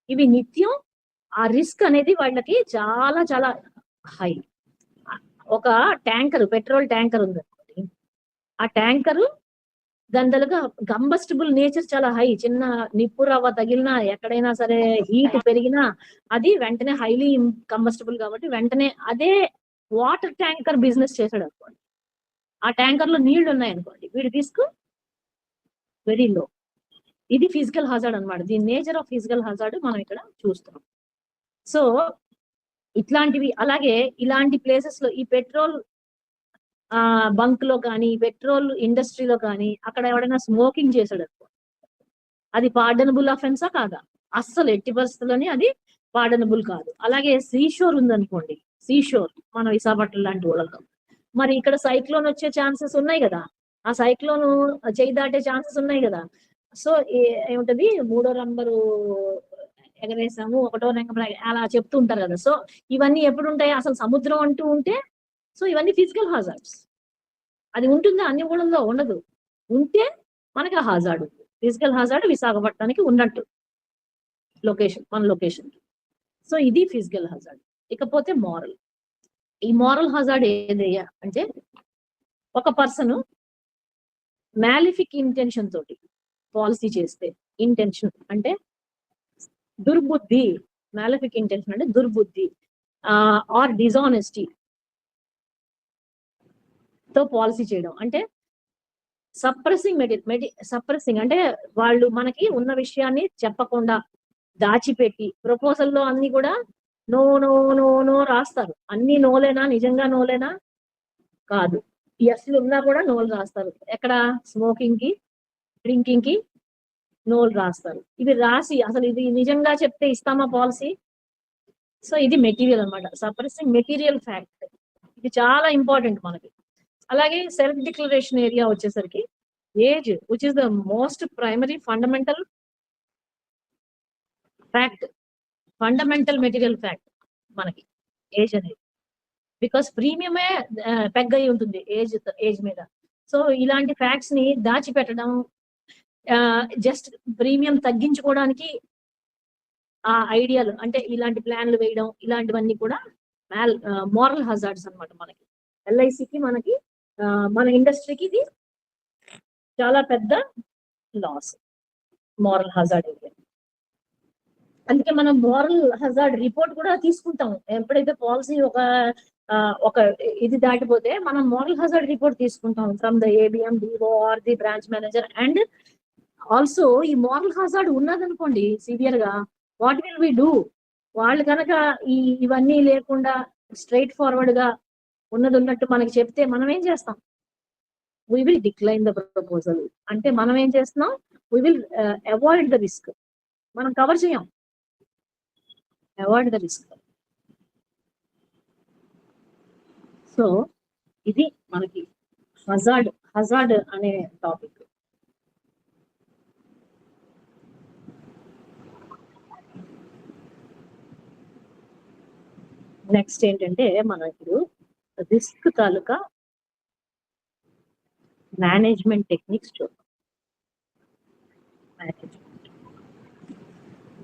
ఇవి నిత్యం ఆ రిస్క్ అనేది వాళ్ళకి చాలా చాలా హై. ఒక ట్యాంకర్, పెట్రోల్ ట్యాంకర్ ఉంది, ఆ ట్యాంకరు దానిగా కంబస్టిబుల్ నేచర్ చాలా హై. చిన్న నిప్పు రవ్వ తగిలినా, ఎక్కడైనా సరే హీట్ పెరిగినా అది వెంటనే హైలీ కంబస్టిబుల్ కాబట్టి వెంటనే అదే వాటర్ ట్యాంకర్ బిజినెస్ చేశాడు అనుకోండి, ఆ ట్యాంకర్ లో నీళ్లు ఉన్నాయనుకోండి, వీడి రిస్క్ వెరీ లో. ఇది ఫిజికల్ హజార్డ్ అనమాట. The nature of physical hazard మనం ఇక్కడ చూస్తున్నాం. సో ఇట్లాంటివి, అలాగే ఇలాంటి ప్లేసెస్ లో ఈ పెట్రోల్ బంక్ లో కానీ, పెట్రోల్ ఇండస్ట్రీలో కానీ అక్కడ ఎవడైనా స్మోకింగ్ చేశాడు అనుకో, అది పార్డనబుల్ అఫెన్సా కాదా? అస్సలు ఎట్టి పరిస్థితుల్లోని అది పార్డనబుల్ కాదు. అలాగే సీషోర్ ఉందనుకోండి, సీషోర్ మన విశాఖపట్నం లాంటి ఊళ్ళలో, మరి ఇక్కడ సైక్లోన్ వచ్చే ఛాన్సెస్ ఉన్నాయి కదా, ఆ సైక్లోన్ చేయి దాటే ఛాన్సెస్ ఉన్నాయి కదా. సో ఏముంటది, 3వ నంబరు ఎగరేసాము, 1వ నంబర్ అలా చెప్తూ ఉంటారు కదా. సో ఇవన్నీ ఎప్పుడు ఉంటాయి? అసలు సముద్రం అంటూ ఉంటే. సో ఇవన్నీ ఫిజికల్ హాజార్డ్స్. అది ఉంటుందా? అన్ని ఊళ్ళల్లో ఉండదు. ఉంటే మనకి హాజార్డ్ ఉంది. ఫిజికల్ హాజార్డ్ విశాఖపట్నానికి ఉన్నట్టు లొకేషన్, మన లొకేషన్. సో ఇది ఫిజికల్ హాజార్డ్. ఇకపోతే మోరల్. ఈ మోరల్ హాజార్డ్ ఏదయ్యా అంటే, ఒక పర్సన్ మ్యాలిఫిక్ ఇంటెన్షన్ తోటి పాలసీ చేస్తే, ఇంటెన్షన్ అంటే దుర్బుద్ధి, మ్యాలిఫిక్ ఇంటెన్షన్ అంటే దుర్బుద్ధి ఆర్ డిజానెస్టీ తో పాలసీ చేయడం అంటే సప్రెసింగ్ అంటే వాళ్ళు మనకి ఉన్న విషయాన్ని చెప్పకుండా దాచిపెట్టి, ప్రపోజల్లో అన్ని కూడా నో నో నో నో రాస్తారు. అన్ని నోలేనా? నిజంగా నోలేనా? కాదు. ఎస్లు ఉన్నా కూడా నోలు రాస్తారు. ఎక్కడ? స్మోకింగ్ కి, డ్రింకింగ్ కి నోలు రాస్తారు. ఇవి రాసి అసలు ఇది నిజంగా చెప్తే ఇస్తామా పాలసీ? సో ఇది మెటీరియల్ అనమాట, సప్రెసింగ్ మెటీరియల్ ఫ్యాక్ట్. ఇది చాలా ఇంపార్టెంట్ మనకి. అలాగే సెల్ఫ్ డిక్లరేషన్ ఏరియా వచ్చేసరికి age, which is the most primary fundamental fact, fundamental material fact మనకి ఏజ్ అనేది. బికాస్ ప్రీమియమే పెగ్ అయి ఉంటుంది ఏజ్ మీద. సో ఇలాంటి ఫ్యాక్ట్స్ ని దాచిపెట్టడం, జస్ట్ ప్రీమియం తగ్గించుకోవడానికి ఆ ఐడియాలు, అంటే ఇలాంటి ప్లాన్లు వేయడం, ఇలాంటివన్నీ కూడా మోరల్ హజార్డ్స్ అనమాట మనకి. ఎల్ఐసికి, మనకి మన ఇండస్ట్రీకి ఇది చాలా పెద్ద లాస్, మోరల్ హజార్డ్ ఏరియా. అందుకే మనం మోరల్ హజార్డ్ రిపోర్ట్ కూడా తీసుకుంటాం. ఎప్పుడైతే పాలసీ ఒక ఇది దాటిపోతే మనం మోరల్ హజార్డ్ రిపోర్ట్ తీసుకుంటాం from the ABM, DO or the branch manager. And also ఈ మోరల్ హజార్డ్ ఉన్నదనుకోండి సివియర్ గా, వాట్ విల్ వి డూ? వాళ్ళు కనుక ఇవన్నీ లేకుండా స్ట్రైట్ ఫార్వర్డ్ గా ఉన్నది ఉన్నట్టు మనకి చెప్తే మనం ఏం చేస్తాం? We will decline the proposal. అంటే మనం ఏం చేస్తున్నాం? We will avoid the risk. మనం కవర్ చేయం, అవాయిడ్ ద రిస్క్. సో ఇది మనకి హజార్డ్ అనే టాపిక్. నెక్స్ట్ ఏంటంటే మనం ఇప్పుడు రిస్క్ తాలూకా మేనేజ్మెంట్ టెక్నిక్స్ చూద్దాం.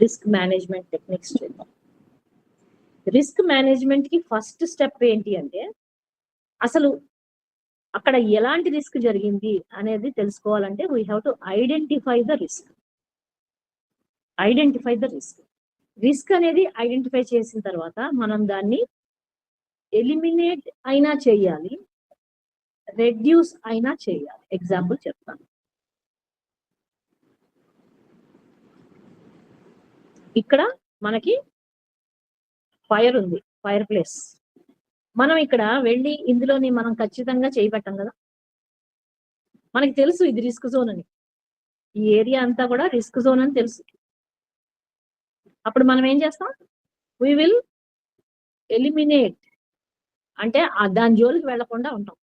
రిస్క్ మేనేజ్మెంట్ టెక్నిక్స్ చూద్దాం. రిస్క్ మేనేజ్మెంట్ కి ఫస్ట్ స్టెప్ ఏంటి అంటే అసలు అక్కడ ఎలాంటి రిస్క్ జరిగింది అనేది తెలుసుకోవాలంటే we have to identify the risk. Risk అనేది ఐడెంటిఫై చేసిన తర్వాత మనం దాన్ని ఎలిమినేట్ అయినా చేయాలి, రెడ్యూస్ అయినా చేయాలి. ఎగ్జాంపుల్ చెప్తాను. ఇక్కడ మనకి ఫైర్ ఉంది, ఫైర్ ప్లేస్. మనం ఇక్కడ వెళ్ళి ఇందులోని మనం ఖచ్చితంగా చేయబట్టాం కదా, మనకి తెలుసు ఇది రిస్క్ జోన్ అని, ఈ ఏరియా అంతా కూడా రిస్క్ జోన్ అని తెలుసు. అప్పుడు మనం ఏం చేస్తాం, వీ విల్ ఎలిమినేట్, అంటే దాని జోలికి వెళ్లకుండా ఉంటాం,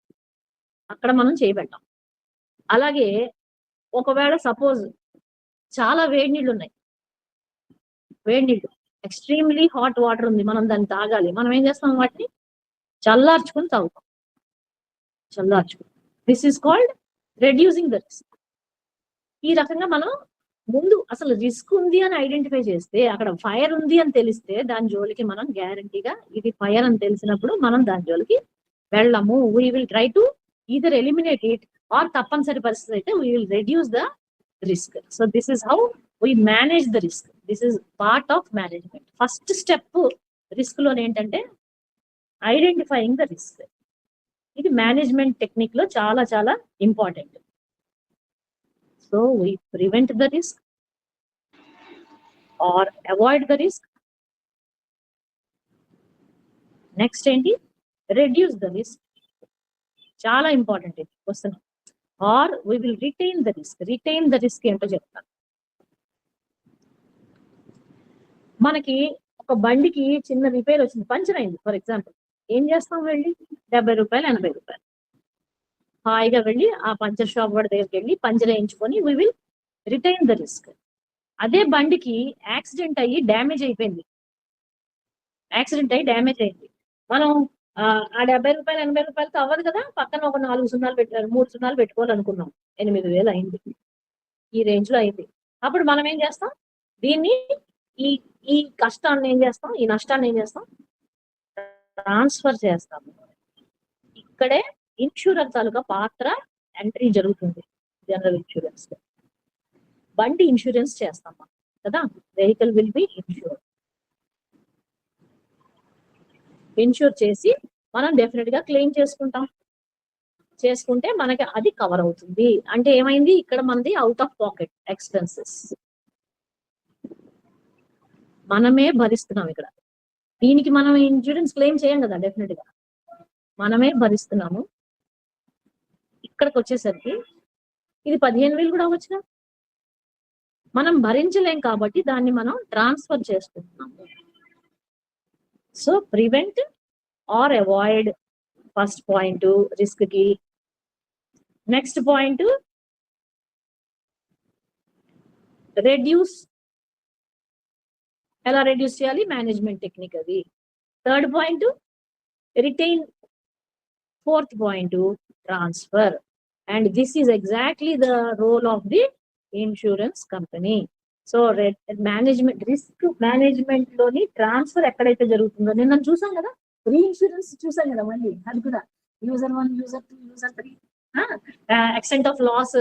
అక్కడ మనం చేయబెట్టాం. అలాగే ఒకవేళ సపోజ్ చాలా వేడి నీళ్ళు ఉన్నాయి, వేడి నీళ్ళు ఎక్స్ట్రీమ్లీ హాట్ వాటర్ ఉంది, మనం దాన్ని తాగాలి, మనం ఏం చేస్తాం, వాటిని చల్లార్చుకుని తాగుతాం, చల్లార్చుకుని. This is called reducing the risk. ఈ రకంగా మనం ముందు అసలు రిస్క్ ఉంది అని ఐడెంటిఫై చేస్తే, అక్కడ ఫైర్ ఉంది అని తెలిస్తే దాని జోలికి మనం గ్యారంటీగా ఇది ఫైర్ అని తెలిసినప్పుడు మనం దాని జోలికి వెళ్ళము. We will try to either eliminate it or తప్పనిసరి పరిస్థితి అయితే we will reduce the risk. So this is how we manage the risk. This is part of management. First step risk లోనే ఏంటంటే ఐడెంటిఫైయింగ్ ద రిస్క్. ఇది management technique లో చాలా చాలా important. So we prevent the risk or avoid the risk. Next ఏంటి, reduce the risk. చాలా important ఇది question. Or we will retain the risk. Retain the risk ఏంటో చెప్తాను. మనకి ఒక బండికి చిన్న రిపేర్ వచ్చింది, పంచర్ అయింది ఫర్ ఎగ్జాంపుల్. ఏం చేస్తాం, వెళ్ళి 70 రూపాయలు 80 రూపాయలు హాయిగా వెళ్ళి ఆ పంచర్ షాప్ వాడి దగ్గరికి వెళ్ళి పంచర్ వేయించుకొని we will retain the risk. అదే బండికి యాక్సిడెంట్ అయ్యి డ్యామేజ్ అయిపోయింది, మనం ఆ 70 రూపాయలు 80 రూపాయలతో అవ్వదు కదా, పక్కన ఒక 4 సున్నాలు పెట్టారు, 3 సున్నాలు పెట్టుకోవాలనుకున్నాం, 8,000 అయింది, ఈ రేంజ్ లో అయింది. అప్పుడు మనం ఏం చేస్తాం, దీన్ని ఈ ఈ కష్టాన్ని ఏం చేస్తాం, ఈ నష్టాన్ని ఏం చేస్తాం, ట్రాన్స్ఫర్ చేస్తాము. ఇక్కడే ఇన్సూరెన్స్ తాలూకా పాత్ర ఎంట్రీ జరుగుతుంది. జనరల్ ఇన్సూరెన్స్ బండి ఇన్సూరెన్స్ చేస్తాం కదా, వెహికల్ విల్ బి ఇన్షూర్ చేసి మనం డెఫినెట్ గా క్లెయిమ్ చేసుకుంటే మనకి అది కవర్ అవుతుంది. అంటే ఏమైంది, ఇక్కడ మనది అవుట్ ఆఫ్ పాకెట్ ఎక్స్పెన్సెస్ మనమే భరిస్తున్నాం. ఇక్కడ దీనికి మనం ఇన్సూరెన్స్ క్లెయిమ్ చేయం కదా, డెఫినెట్ గా మనమే భరిస్తున్నాము. ఇక్కడికి వచ్చేసరికి ఇది 15,000 కూడా అవ్వచ్చు, మనం భరించలేం కాబట్టి దాన్ని మనం ట్రాన్స్ఫర్ చేసుకుంటున్నాము. So prevent or avoid first point risk కి. Next point reduce. ఎలా రెడ్యూస్ చేయాలి, మేనేజ్మెంట్ టెక్నిక్ అది. Third point retain. Fourth point transfer. And this is exactly the role of the insurance company. So management, risk management లోని transfer ఎక్కడైతే జరుగుతుందో, నిన్న చూసాం కదా, రీఇన్సూరెన్స్ చూసాం కదా, మళ్ళీ అది కూడా user 1, user 2, user 3, extent of loss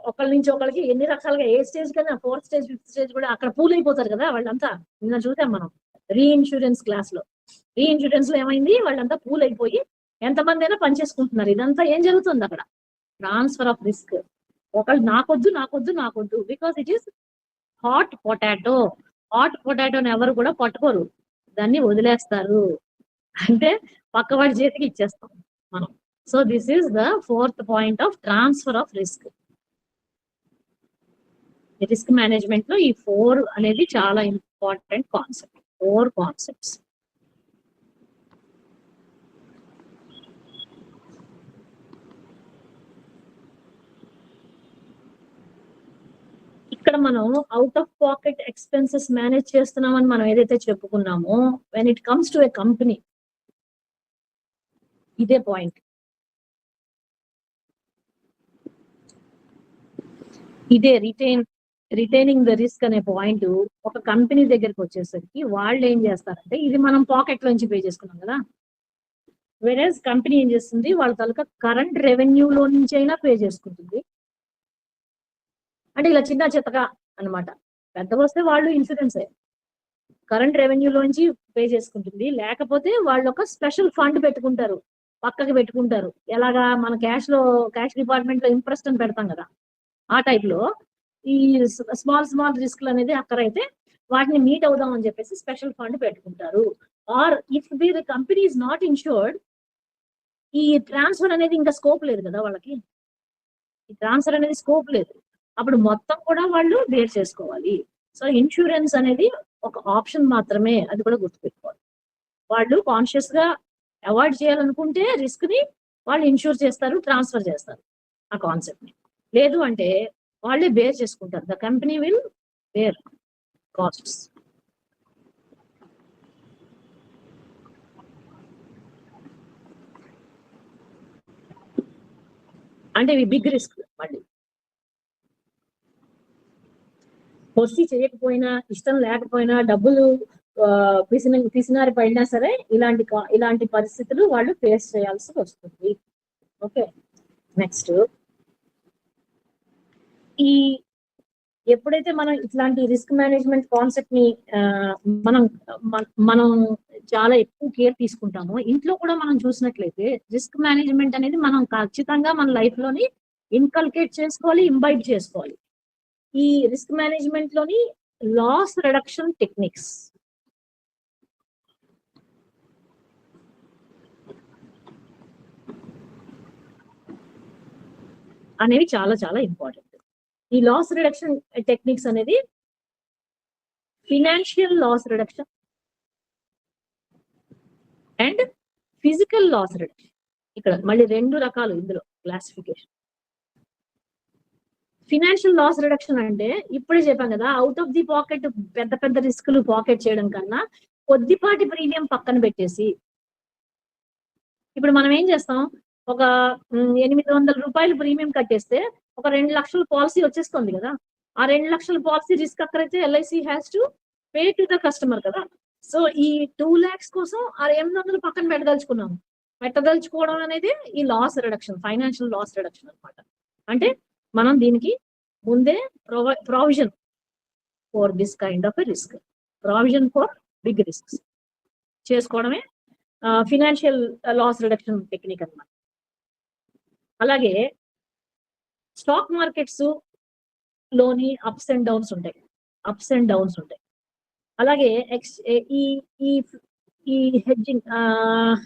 ఒకళ్ళ నుంచి ఒకళ్ళకి ఎన్ని రకాలుగా, ఏ స్టేజ్ కన్నా 4th స్టేజ్ 5th స్టేజ్ కూడా అక్కడ పూల్ అయిపోతారు కదా వాళ్ళంతా. నిన్న చూసాం మనం రీఇన్సూరెన్స్ క్లాస్ లో. రీఇన్సూరెన్స్ లో ఏమైంది, వాళ్ళంతా పూల్ అయిపోయి ఎంతమంది అయినా పనిచేసుకుంటున్నారు. ఇదంతా ఏం జరుగుతుంది అక్కడ, ట్రాన్స్ఫర్ ఆఫ్ రిస్క్. ఒకళ్ళు నాకొద్దు బికాస్ ఇట్ ఈస్ హాట్ పొటాటోని ఎవరు కూడా పట్టుకోరు, దాన్ని వదిలేస్తారు, అంటే పక్కవాడి చేతికి ఇచ్చేస్తాం మనం. So this is the 4th point of transfer of risk. Risk management లో ఈ 4 అనేది చాలా ఇంపార్టెంట్ కాన్సెప్ట్. 4 కాన్సెప్ట్స్. ఇక్కడ మనం out of pocket expenses manage చేస్తున్నామని మనం ఏదైతే చెప్పుకున్నామో, when it comes to a company ఇదే పాయింట్. ఇదే రిటైనింగ్ ద రిస్క్ అనే పాయింట్ ఒక కంపెనీ దగ్గరికి వచ్చేసరికి వాళ్ళు ఏం చేస్తారంటే, ఇది మనం పాకెట్ లోంచి పే చేసుకున్నాం కదా, వేరేజ్ కంపెనీ ఏం చేస్తుంది, వాళ్ళ తాలూకా కరెంట్ రెవెన్యూలో నుంచి అయినా పే చేసుకుంటుంది. అంటే ఇలా చిన్న చిత్తగా అన్నమాట. పెద్దగా వస్తే వాళ్ళు ఇన్సూరెన్స్ కరెంట్ రెవెన్యూలోంచి పే చేసుకుంటుంది. లేకపోతే వాళ్ళు ఒక స్పెషల్ ఫండ్ పెట్టుకుంటారు, పక్కకి పెట్టుకుంటారు. ఎలాగా మన క్యాష్ డిపార్ట్మెంట్ లో ఇంట్రెస్ట్ అని పెడతాం కదా, ఆ టైప్ లో ఈ స్మాల్ రిస్క్లు అనేది అక్కడైతే వాటిని మీట్ అవుదాం అని చెప్పేసి స్పెషల్ ఫండ్ పెట్టుకుంటారు. Or if the company is not insured, ఈ ట్రాన్స్ఫర్ అనేది ఇంకా స్కోప్ లేదు కదా వాళ్ళకి, ఈ ట్రాన్స్ఫర్ అనేది స్కోప్ లేదు, అప్పుడు మొత్తం కూడా వాళ్ళు బేర్ చేసుకోవాలి. సో ఇన్సూరెన్స్ అనేది ఒక ఆప్షన్ మాత్రమే, అది కూడా గుర్తుపెట్టుకోవాలి. వాళ్ళు కాన్షియస్ గా అవాయిడ్ చేయాలనుకుంటే రిస్క్ ని వాళ్ళు ఇన్సూర్ చేస్తారు, ట్రాన్స్ఫర్ చేస్తారు ఆ కాన్సెప్ట్ ని. లేదు అంటే వాళ్ళే బేర్ చేసుకుంటారు. The company will bear costs. అంటే ఇవి బిగ్ రిస్క్. మళ్ళీ పొస్సి చేయకపోయినా, ఇష్టం లేకపోయినా, డబ్బులు పిసినారి పడినా సరే ఇలాంటి పరిస్థితులు వాళ్ళు ఫేస్ చేయాల్సి వస్తుంది. ఓకే, నెక్స్ట్ ఈ ఎప్పుడైతే మనం ఇట్లాంటి రిస్క్ మేనేజ్మెంట్ కాన్సెప్ట్ ని మనం చాలా ఎక్కువ కేర్ తీసుకుంటామో, ఇంట్లో కూడా మనం చూసినట్లయితే రిస్క్ మేనేజ్మెంట్ అనేది మనం ఖచ్చితంగా మన లైఫ్ లోని ఇన్కల్కేట్ చేసుకోవాలి, ఇంబైబ్ చేసుకోవాలి. ఈ రిస్క్ మేనేజ్మెంట్ లోని లాస్ రిడక్షన్ టెక్నిక్స్ అనేవి చాలా చాలా ఇంపార్టెంట్. ఈ లాస్ రిడక్షన్ టెక్నిక్స్ అనేది financial loss reduction and physical loss reduction. ఇక్కడ మళ్ళీ 2 రకాలు ఇందులో క్లాసిఫికేషన్. ఫినాన్షియల్ లాస్ రిడక్షన్ అంటే ఇప్పుడే చెప్పాం కదా, అవుట్ ఆఫ్ ది పాకెట్ పెద్ద పెద్ద రిస్కులు పాకెట్ చేయడం కన్నా కొద్దిపాటి ప్రీమియం పక్కన పెట్టేసి, ఇప్పుడు మనం ఏం చేస్తాం, ఒక 800 రూపాయలు ప్రీమియం కట్టేస్తే ఒక 2 లక్షల పాలసీ వచ్చేస్తుంది కదా. ఆ 2 లక్షల పాలసీ రిస్క్ అక్కడైతే LIC has to pay to the customer కదా. సో ఈ 2 lakhs కోసం ఆ 800 పక్కన పెట్టదలుచుకోవడం అనేది ఈ loss reduction, financial loss reduction అనమాట. అంటే మనం దీనికి ముందే provision for this kind of a risk, provision for big risks చేసుకోవడమే ఫినాన్షియల్ లాస్ రిడక్షన్ టెక్నిక్ అన్నమాట. అలాగే స్టాక్ మార్కెట్స్ లోని అప్స్ అండ్ డౌన్స్ ఉంటాయి. అలాగే ఈ హెడ్జింగ్,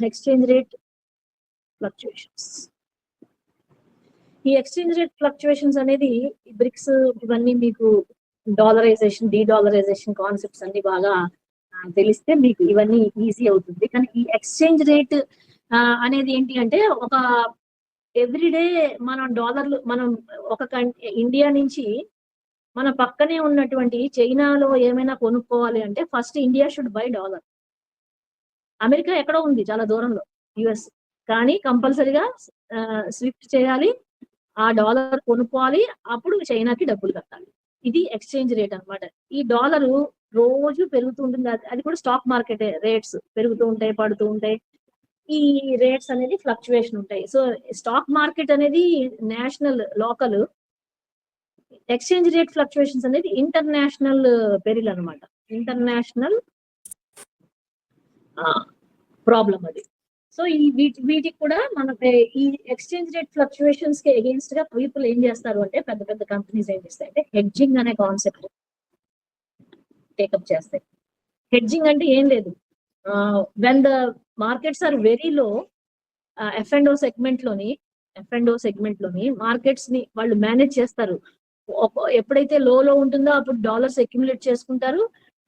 ఎక్స్చేంజ్ రేట్ ఫ్లక్చుయేషన్స్, ఈ ఎక్స్చేంజ్ రేట్ ఫ్లక్చుయేషన్స్ అనేది బ్రిక్స్ ఇవన్నీ మీకు డాలరైజేషన్, డీడాలరైజేషన్ కాన్సెప్ట్స్ అన్ని బాగా తెలిస్తే మీకు ఇవన్నీ ఈజీ అవుతుంది. కానీ ఈ ఎక్స్చేంజ్ రేట్ అనేది ఏంటి అంటే, ఒక ఎవ్రీడే మనం ఒక ఇండియా నుంచి మన పక్కనే ఉన్నటువంటి చైనాలో ఏమైనా కొనుక్కోవాలి అంటే first India should buy dollar. America ఎక్కడో ఉంది, చాలా దూరంలో, యుఎస్, కానీ కంపల్సరీగా స్విఫ్ట్ చేయాలి, ఆ డాలర్ కొనుక్కోవాలి, అప్పుడు చైనాకి డబ్బులు కట్టాలి. ఇది ఎక్స్చేంజ్ రేట్ అన్నమాట. ఈ డాలరు రోజు పెరుగుతూ ఉంటుంది, అది కూడా స్టాక్ మార్కెట్ రేట్స్ పెరుగుతూ ఉంటాయి, పడుతూ ఉంటాయి. ఈ రేట్స్ అనేది ఫ్లక్చువేషన్ ఉంటాయి. సో స్టాక్ మార్కెట్ అనేది national, local, exchange rate fluctuations అనేది ఇంటర్నేషనల్ పెరిల్ అనమాట, ఇంటర్నేషనల్ ప్రాబ్లం అది. సో ఈ వీటికి కూడా మన ఈ ఎక్స్చేంజ్ రేట్ ఫ్లక్చువేషన్స్ కి అగేన్స్ట్ గా పీపుల్ ఏం చేస్తారు అంటే, పెద్ద పెద్ద కంపెనీస్ ఏం చేస్తాయి అంటే హెడ్జింగ్ అనే కాన్సెప్ట్ టేకప్ చేస్తాయి. హెడ్జింగ్ అంటే ఏం లేదు, when the markets are very low, F&O segment లోని మార్కెట్స్ ని వాళ్ళు మేనేజ్ చేస్తారు. ఎప్పుడైతే లో ఉంటుందో అప్పుడు డాలర్స్ అక్యుములేట్ చేసుకుంటారు.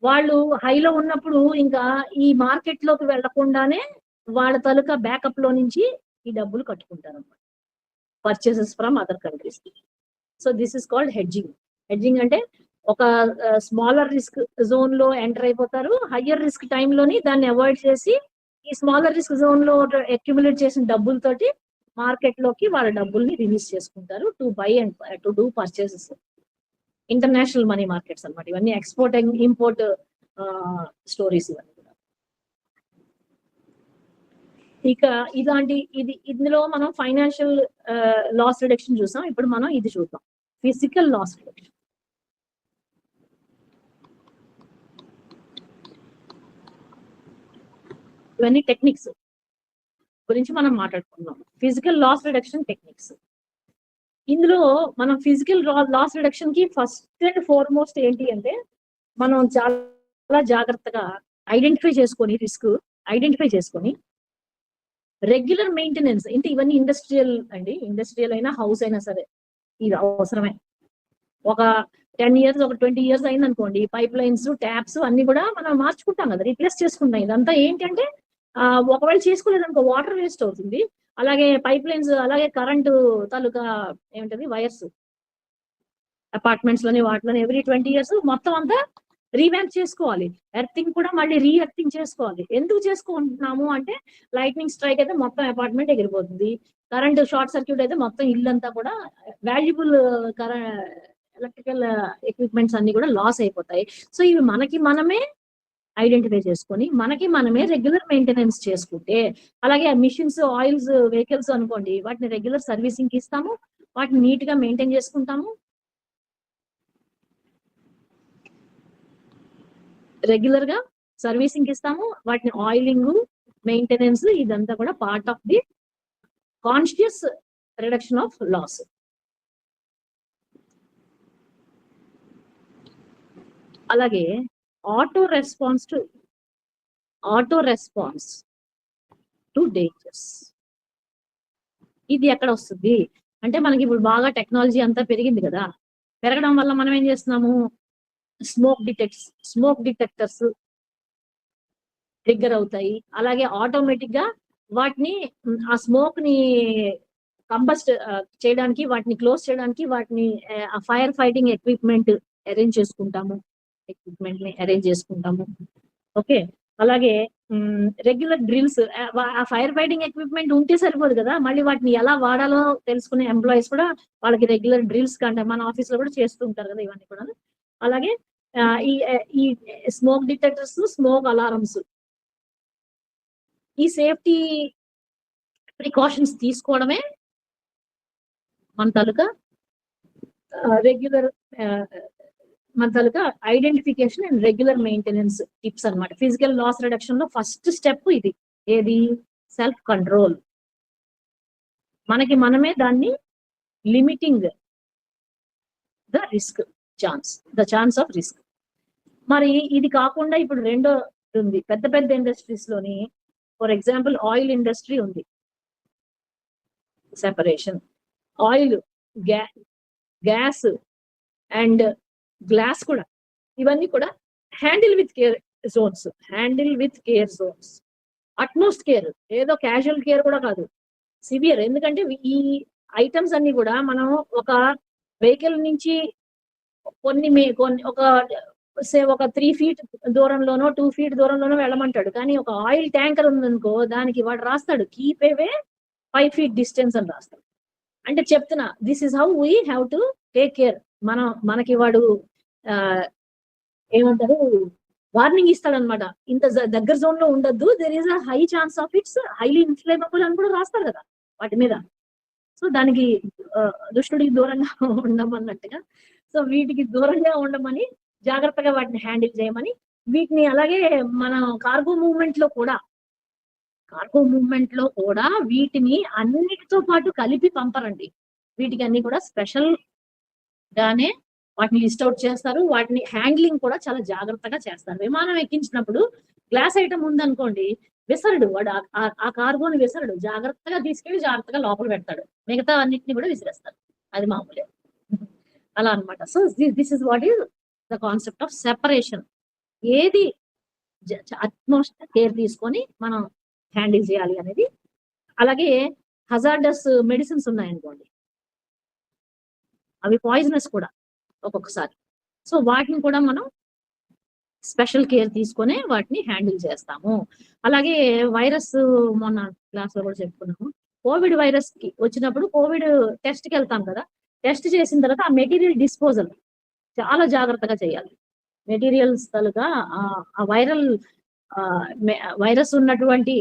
వాళ్ళు హైలో ఉన్నప్పుడు ఇంకా ఈ మార్కెట్ లోకి వెళ్లకుండానే వాళ్ళ తాలూకా బ్యాకప్ లో నుంచి ఈ డబ్బులు కట్టుకుంటారు అన్నమాట, purchases from other countries. So this is called hedging. Hedging అంటే ఒక స్మాలర్ రిస్క్ జోన్ లో ఎంటర్ అయిపోతారు, హయ్యర్ రిస్క్ టైమ్ లోని దాన్ని అవాయిడ్ చేసి ఈ స్మాలర్ రిస్క్ జోన్ లో అక్యుములేట్ చేసిన డబ్బులతోటి మార్కెట్ లోకి వాళ్ళ డబ్బుల్ని రిలీజ్ చేసుకుంటారు to buy and to do purchases. International money markets అన్నమాట ఇవన్నీ, ఎక్స్పోర్ట్ అండ్ ఇంపోర్ట్ స్టోరీస్ ఇవన్నీ కూడా. ఇక ఇందులో మనం ఫైనాన్షియల్ లాస్ రిడక్షన్ చూసాం. ఇప్పుడు మనం ఇది చూద్దాం, ఫిజికల్ లాస్ రిడక్షన్. ఇవన్నీ టెక్నిక్స్ గురించి మనం మాట్లాడుకుందాం. Physical loss reduction techniques. ఇందులో మనం ఫిజికల్ లాస్ రిడక్షన్ కి ఫస్ట్ అండ్ ఫార్మోస్ట్ ఏంటి అంటే, మనం చాలా జాగ్రత్తగా ఐడెంటిఫై చేసుకొని రెగ్యులర్ మెయింటెనెన్స్. అంటే ఇవన్నీ ఇండస్ట్రియల్ అయినా హౌస్ అయినా సరే ఇది అవసరమే. ఒక 10 years, ఒక 20 years అయింది అనుకోండి, పైప్ లైన్స్, ట్యాప్స్ అన్ని కూడా మనం మార్చుకుంటాం కదా, రీప్లేస్ చేసుకుంటాం. ఇదంతా ఏంటంటే ఒకవేళ చేసుకోలేదనుకో వాటర్ వేస్ట్ అవుతుంది. అలాగే పైప్ లైన్స్, అలాగే కరెంటు తాలూకా ఏమిటది వైర్స్, అపార్ట్మెంట్స్ లోని వాటిలోని ఎవ్రీ 20 years మొత్తం అంతా రీవ్యాంప్ చేసుకోవాలి. ఎర్తింగ్ కూడా మళ్ళీ ఎర్తింగ్ చేసుకోవాలి. ఎందుకు చేసుకుంటున్నాము అంటే, లైట్నింగ్ స్ట్రైక్ అయితే మొత్తం అపార్ట్మెంట్ ఎగిరిపోతుంది, కరెంట్ షార్ట్ సర్క్యూట్ అయితే మొత్తం ఇల్లంతా కూడా వాల్యుబుల్ ఎలక్ట్రికల్ ఎక్విప్మెంట్స్ అన్ని కూడా లాస్ అయిపోతాయి. సో ఇవి మనమే ఐడెంటిఫై చేసుకొని మనమే రెగ్యులర్ మెయింటెనెన్స్ చేసుకుంటే, అలాగే మిషన్స్, ఆయిల్స్, వెహికల్స్ అనుకోండి, వాటిని రెగ్యులర్ సర్వీసింగ్ ఇస్తాము, వాటిని నీట్ గా మెయింటైన్ చేసుకుంటాము, రెగ్యులర్ గా సర్వీసింగ్ ఇస్తాము, వాటిని ఆయిలింగ్, మెయింటెనెన్స్, ఇదంతా కూడా part of the conscious reduction of loss. అలాగే ఆటో రెస్పాన్స్ టు డేంజర్స్. ఇది ఎక్కడ వస్తుంది అంటే, మనకి ఇప్పుడు బాగా టెక్నాలజీ అంతా పెరిగింది కదా, పెరగడం వల్ల మనం ఏం చేస్తున్నాము, స్మోక్ డిటెక్టర్స్ ట్రిగ్గర్ అవుతాయి. అలాగే ఆటోమేటిక్ గా వాటిని, ఆ స్మోక్ ని కంబస్ట్ చేయడానికి, వాటిని క్లోజ్ చేయడానికి, వాటిని ఫైర్ ఫైటింగ్ ఎక్విప్మెంట్ ని అరేంజ్ చేసుకుంటాము. ఓకే, అలాగే రెగ్యులర్ డ్రిల్స్. ఆ ఫైర్ ఫైటింగ్ ఎక్విప్మెంట్ ఉంటే సరిపోదు కదా, మళ్ళీ వాటిని ఎలా వాడాలో తెలుసుకునే ఎంప్లాయీస్ కూడా వాళ్ళకి రెగ్యులర్ డ్రిల్స్ కంటే మన ఆఫీస్ లో కూడా చేస్తూ ఉంటారు కదా ఇవన్నీ కూడా. అలాగే ఈ స్మోక్ డిటెక్టర్స్, స్మోక్ అలారమ్స్, ఈ సేఫ్టీ ప్రికాషన్స్ తీసుకోవడమే మన తాలూకా identification and regular maintenance tips అన్నమాట. ఫిజికల్ లాస్ రిడక్షన్ లో ఫస్ట్ స్టెప్ ఇది. ఏది? Self control. మనమే దాన్ని limiting the chance of risk. మరి ఇది కాకుండా ఇప్పుడు రెండో ఉంది, పెద్ద ఇండస్ట్రీస్ లోని, ఫర్ ఎగ్జాంపుల్ ఆయిల్ ఇండస్ట్రీ ఉంది. Separation, oil, gas and glass కూడా, ఇవన్నీ కూడా handle with care zones. Utmost care, ఏదో క్యాజువల్ కేర్ కూడా కాదు, సివియర్. ఎందుకంటే ఈ ఐటమ్స్ అన్ని కూడా మనం ఒక వెహికల్ నుంచి ఒక 3 feet దూరంలోనో 2 feet దూరంలోనో వెళ్ళమంటాడు, కానీ ఒక ఆయిల్ ట్యాంకర్ ఉందనుకో, దానికి వాడు రాస్తాడు కీప్ అవే 5 feet డిస్టెన్స్ అని రాస్తాడు. అంటే చెప్తున్నా, this is how we have to take care. మనకి వాడు ఏమంటారు, వార్నింగ్ ఇస్తాడనమాట, ఇంత దగ్గర జోన్ లో ఉండద్దు, there is a high chance of it's highly inflammable అని కూడా రాస్తారు కదా వాటి మీద. సో దానికి దుష్టుడికి దూరంగా ఉండమన్నట్టుగా, సో వీటికి దూరంగా ఉండమని, జాగ్రత్తగా వాటిని హ్యాండిల్ చేయమని, వీటిని అలాగే మన కార్గో మూవ్మెంట్ లో కూడా వీటిని అన్నిటితో పాటు కలిపి పంపరండి. వీటికి అన్ని కూడా స్పెషల్ గానే వాటిని లిస్ట్ అవుట్ చేస్తారు. వాటిని హ్యాండ్లింగ్ కూడా చాలా జాగ్రత్తగా చేస్తారు. విమానం ఎక్కించినప్పుడు గ్లాస్ ఐటమ్ ఉందనుకోండి, విసరడు వాడు, ఆ కార్గోని విసరడు, జాగ్రత్తగా తీసుకెళ్లి జాగ్రత్తగా లోపల పెడతాడు, మిగతా అన్నిటిని కూడా విసిరేస్తాడు. అది మామూలే, అలా అనమాట. So this is what is the concept of separation. ఏది అట్మోస్ట్ కేర్ తీసుకొని మనం హ్యాండిల్ చేయాలి అనేది. అలాగే హజార్డస్ మెడిసిన్స్ ఉన్నాయనుకోండి, అవి పాయిజనస్ కూడా ఒక్కొక్కసారి. సో వాటిని కూడా మనం స్పెషల్ కేర్ తీసుకొని వాటిని హ్యాండిల్ చేస్తాము. అలాగే వైరస్, మొన్న క్లాస్ లో కూడా చెప్పుకున్నాము, కోవిడ్ వైరస్ కి వచ్చినప్పుడు కోవిడ్ టెస్ట్ కి వెళ్తాం కదా, టెస్ట్ చేసిన తర్వాత ఆ మెటీరియల్ డిస్పోజల్ చాలా జాగ్రత్తగా చేయాలి. మెటీరియల్స్ తలుగా ఆ వైరస్ ఉన్నటువంటి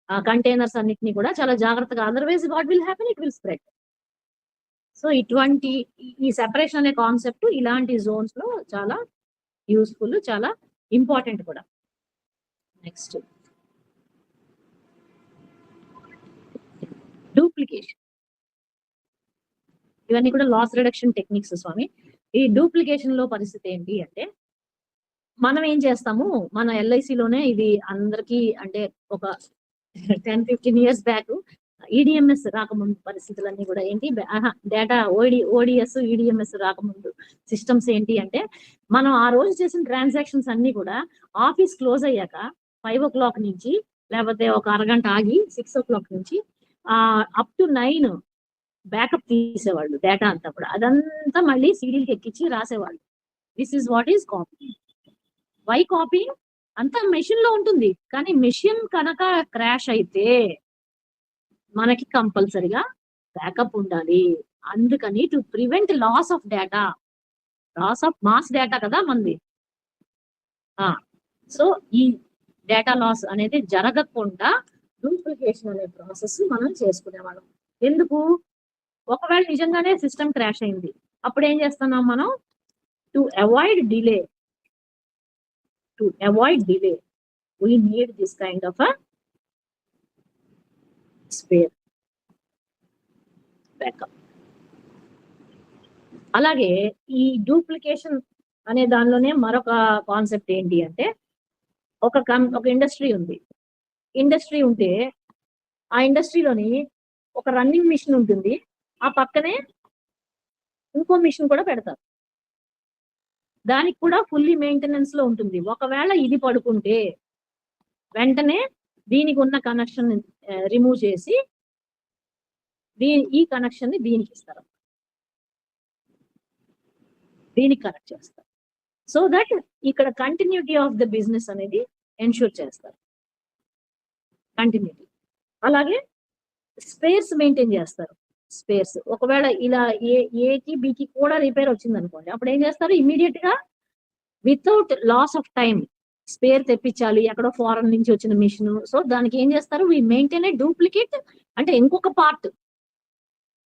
కంటైనర్స్ అన్నిటిని కూడా చాలా జాగ్రత్తగా, otherwise what will happen, it will spread. So ఇటువంటి ఈ సెపరేషన్ అనే కాన్సెప్ట్ ఇలాంటి జోన్స్ లో చాలా యూస్ఫుల్, చాలా ఇంపార్టెంట్ కూడా. Next duplication. ఇవన్నీ కూడా లాస్ రిడక్షన్ టెక్నిక్స్ స్వామి. ఈ డూప్లికేషన్ లో పరిస్థితి ఏంటి అంటే, మనం ఏం చేస్తాము, మన ఎల్ఐసిలోనే ఇది అందరికీ అంటే ఒక 10-15 years బ్యాక్ ఈడిఎంఎస్ రాకముందు పరిస్థితులన్నీ కూడా ఏంటి, డేటా ఓడిఎస్ ఈడిఎంఎస్ రాకముందు సిస్టమ్స్ ఏంటి అంటే, మనం ఆ రోజు చేసిన ట్రాన్సాక్షన్స్ అన్ని కూడా ఆఫీస్ క్లోజ్ అయ్యాక 5 o'clock నుంచి, లేకపోతే ఒక అరగంట ఆగి 6 o'clock నుంచి అప్ టు 9 బ్యాకప్ తీసేవాళ్ళు డేటా అంతా కూడా. అదంతా మళ్ళీ సీడీలకి ఎక్కించి రాసేవాళ్ళు. This is what is copying. Why copying? అంతా మెషిన్ లో ఉంటుంది, కానీ మెషిన్ కనుక క్రాష్ అయితే మనకి కంపల్సరిగా బ్యాకప్ ఉండాలి. అందుకని to prevent loss of data, loss of mass data కదా మంది. సో ఈ డేటా లాస్ అనేది జరగకుండా డూప్లికేషన్ అనే ప్రాసెస్ మనం చేసుకునేవాళ్ళం. ఎందుకు? ఒకవేళ నిజంగానే సిస్టమ్ క్రాష్ అయింది, అప్పుడు ఏం చేస్తున్నాం మనం? To avoid delay we need this kind of a spare backup. అలాగే ఈ డూప్లికేషన్ అనే దానిలోనే మరొక కాన్సెప్ట్ ఏంటి అంటే, ఒక ఇండస్ట్రీ ఉంది. ఇండస్ట్రీ ఉంటే ఆ ఇండస్ట్రీలోని ఒక రన్నింగ్ మిషన్ ఉంటుంది, ఆ పక్కనే ఇంకో మిషన్ కూడా పెడతారు. దానికి కూడా ఫుల్లీ మెయింటెనెన్స్ లో ఉంటుంది. ఒకవేళ ఇది పడుకుంటే వెంటనే దీనికి ఉన్న కనెక్షన్ రిమూవ్ చేసి ఈ కనెక్షన్ ని దీనికి ఇస్తారు, దీనికి కనెక్ట్ చేస్తారు. సో దట్ ఇక్కడ కంటిన్యూటీ ఆఫ్ ద బిజినెస్ అనేది ఎన్షూర్ చేస్తారు, కంటిన్యూటీ. అలాగే స్పేర్స్ మెయింటైన్ చేస్తారు. స్పేర్స్ ఒకవేళ ఇలా ఏకి బికి కూడా రిపేర్ వచ్చింది అనుకోండి, అప్పుడు ఏం చేస్తారు? ఇమీడియట్ గా without loss of time spare తెప్పించాలి, ఎక్కడో ఫారెన్ నుంచి వచ్చిన మిషన్. సో దానికి ఏం చేస్తారు? వి మెయింటైన్ ఏ డూప్లికేట్, అంటే ఇంకొక పార్ట్.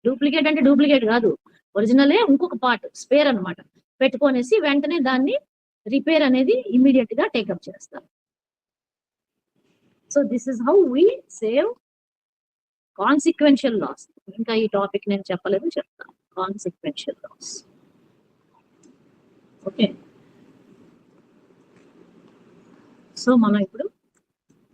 డూప్లికేట్ అంటే డూప్లికేట్ కాదు, ఒరిజినలే ఇంకొక పార్ట్ స్పేర్ అనమాట, పెట్టుకొనేసి వెంటనే దాన్ని రిపేర్ అనేది ఇమీడియట్ గా టేకప్ చేస్తారు. So this is how we save consequential loss. ఇంకా ఈ టాపిక్ నేను చెప్పలేదు, చెప్తాను. Consequential loss. ఓకే, సో మనం ఇప్పుడు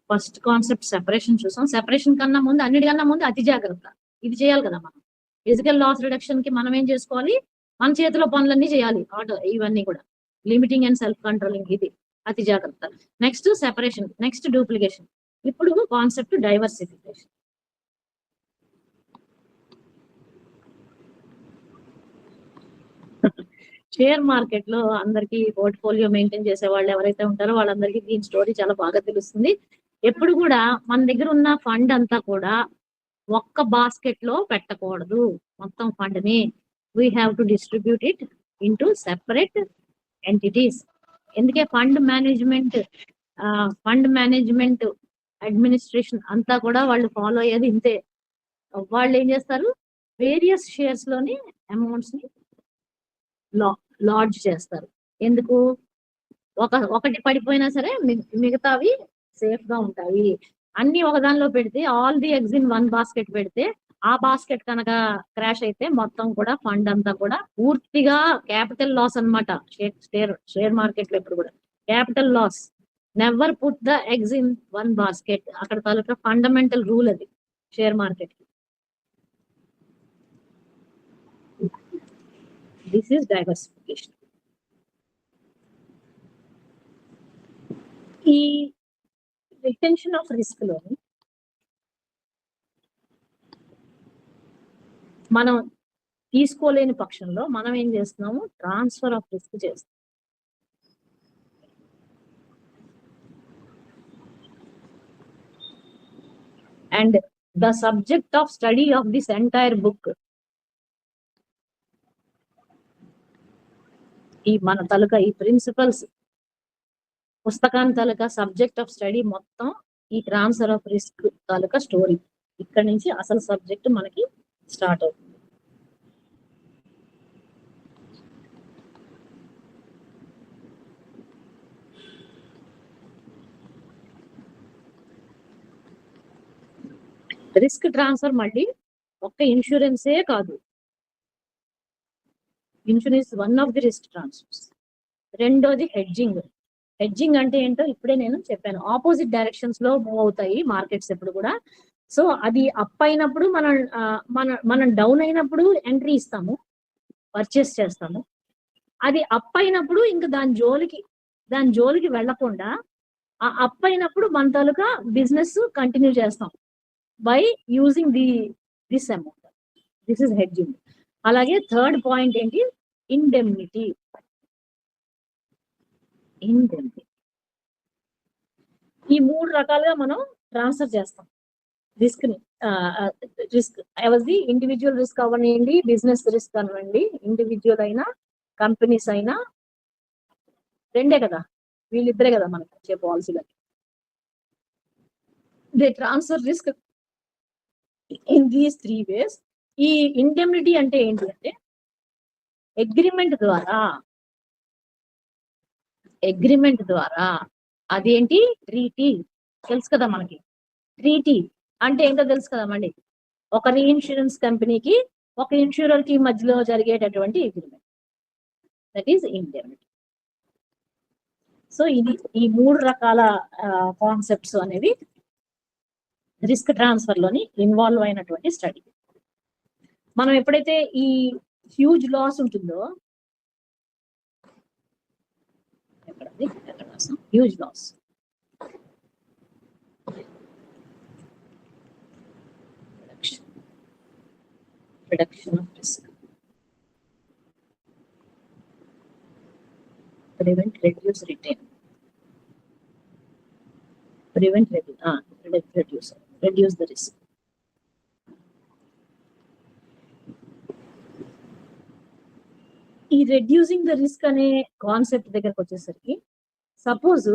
ఫస్ట్ కాన్సెప్ట్ సెపరేషన్ చూసాం. సెపరేషన్ కన్నా ముందు, అన్నిటికన్నా ముందు అతి జాగ్రత్త ఇది చేయాలి కదా. మనం ఫిజికల్ లాస్ రిడక్షన్ కి మనం ఏం చేసుకోవాలి? మన చేతిలో పనులన్నీ చేయాలి. ఇవన్నీ కూడా లిమిటింగ్ అండ్ సెల్ఫ్ కంట్రోలింగ్, ఇది అతి జాగ్రత్త. Next separation, next duplication. ఇప్పుడు కాన్సెప్ట్ డైవర్సిఫికేషన్. షేర్ మార్కెట్ లో అందరికి పోర్ట్ఫోలియో మెయింటైన్ చేసే వాళ్ళు ఎవరైతే ఉంటారో వాళ్ళందరికీ దీని స్టోరీ చాలా బాగా తెలుస్తుంది. ఎప్పుడు కూడా మన దగ్గర ఉన్న ఫండ్ అంతా కూడా ఒక్క బాస్కెట్ లో పెట్టకూడదు. మొత్తం ఫండ్ ని we have to distribute it into separate entities. ఎందుకే ఫండ్ మేనేజ్మెంట్ అడ్మినిస్ట్రేషన్ అంతా కూడా వాళ్ళు ఫాలో అయ్యేది ఇంతే. వాళ్ళు ఏం చేస్తారు? వేరియస్ షేర్స్ లోని అమౌంట్స్ ని లాడ్జ్ చేస్తారు. ఎందుకు? ఒకటి పడిపోయినా సరే మిగతావి సేఫ్ గా ఉంటాయి. అన్ని ఒకదానిలో పెడితే, all the eggs in one basket పెడితే, ఆ బాస్కెట్ కనుక క్రాష్ అయితే మొత్తం కూడా ఫండ్ అంతా కూడా పూర్తిగా క్యాపిటల్ లాస్ అనమాట. షేర్ మార్కెట్ లో ఎప్పుడు కూడా capital loss. Never put the eggs in one basket. అక్కడ తాలూకా ఫండమెంటల్ రూల్ అది share market. This is diversification. ఈ రిటెన్షన్ ఆఫ్ రిస్క్ లో మనం తీసుకోలేని పక్షంలో మనం ఏం చేస్తున్నాము? ట్రాన్స్ఫర్ ఆఫ్ రిస్క్ చేస్తాం. And the subject of study of this entire book, ఈ మన తాలూకా ఈ ప్రిన్సిపల్స్ పుస్తకాన్ని తాలూకా సబ్జెక్ట్ ఆఫ్ స్టడీ మొత్తం ఈ transfer of risk taluka story. ఇక్కడ నుంచి అసలు సబ్జెక్ట్ మనకి స్టార్ట్ అవుతుంది. రిస్క్ ట్రాన్స్ఫర్ మళ్ళీ ఒక్క ఇన్సూరెన్సే కాదు, insurance one of the risk transfers. రెండోది హెడ్జింగ్. హెడ్జింగ్ అంటే ఏంటో ఇప్పుడే నేను చెప్పాను. ఆపోజిట్ డైరెక్షన్స్ లో మూవ్ అవుతాయి మార్కెట్స్ ఎప్పుడు కూడా. సో అది అప్ అయినప్పుడు మనం డౌన్ అయినప్పుడు ఎంట్రీ ఇస్తాము, పర్చేస్ చేస్తాము. అది అప్ అయినప్పుడు ఇంకా దాని జోలికి వెళ్లకుండా ఆ అప్ అయినప్పుడు మన తాలూకా బిజినెస్ కంటిన్యూ చేస్తాం by using this amount. This is hedging. అలాగే థర్డ్ పాయింట్ ఏంటి? ఇండెమ్నిటీ. ఈ 3 రకాలుగా మనం ట్రాన్స్ఫర్ చేస్తాం రిస్క్ ని. రిస్క్ ఎవరిది? ఇండివిజువల్ రిస్క్ అవ్వనివ్వండి, బిజినెస్ రిస్క్ అవ్వండి, ఇండివిజువల్ అయినా కంపెనీస్ అయినా రెండే కదా, వీళ్ళిద్దరే కదా మనకి వచ్చే పాలసీలు. They transfer risk in these 3 ways. ఈ ఇండెమ్నిటీ అంటే ఏంటి అంటే అగ్రిమెంట్ ద్వారా అదేంటి? ట్రీటీ. తెలుసు కదా మనకి. ట్రీటీ అంటే ఏంటో తెలుసు కదా మళ్ళీ. ఒక రీఇన్సూరెన్స్ కంపెనీకి ఒక ఇన్సూరర్ కి మధ్యలో జరిగేటటువంటి agreement, that is indemnity. So ఇది ఈ 3 రకాల కాన్సెప్ట్స్ అనేవి రిస్క్ ట్రాన్స్ఫర్ లోని ఇన్వాల్వ్ అయినటువంటి స్టడీ. మనం ఎప్పుడైతే ఈ హ్యూజ్ లాస్ ఉంటుందో, huge loss, reduction of risk, prevent, reduce, retain, reduce the risk. ఈ రెడ్యూసింగ్ ద రిస్క్ అనే కాన్సెప్ట్ దగ్గరకు వచ్చేసరికి, సపోజ్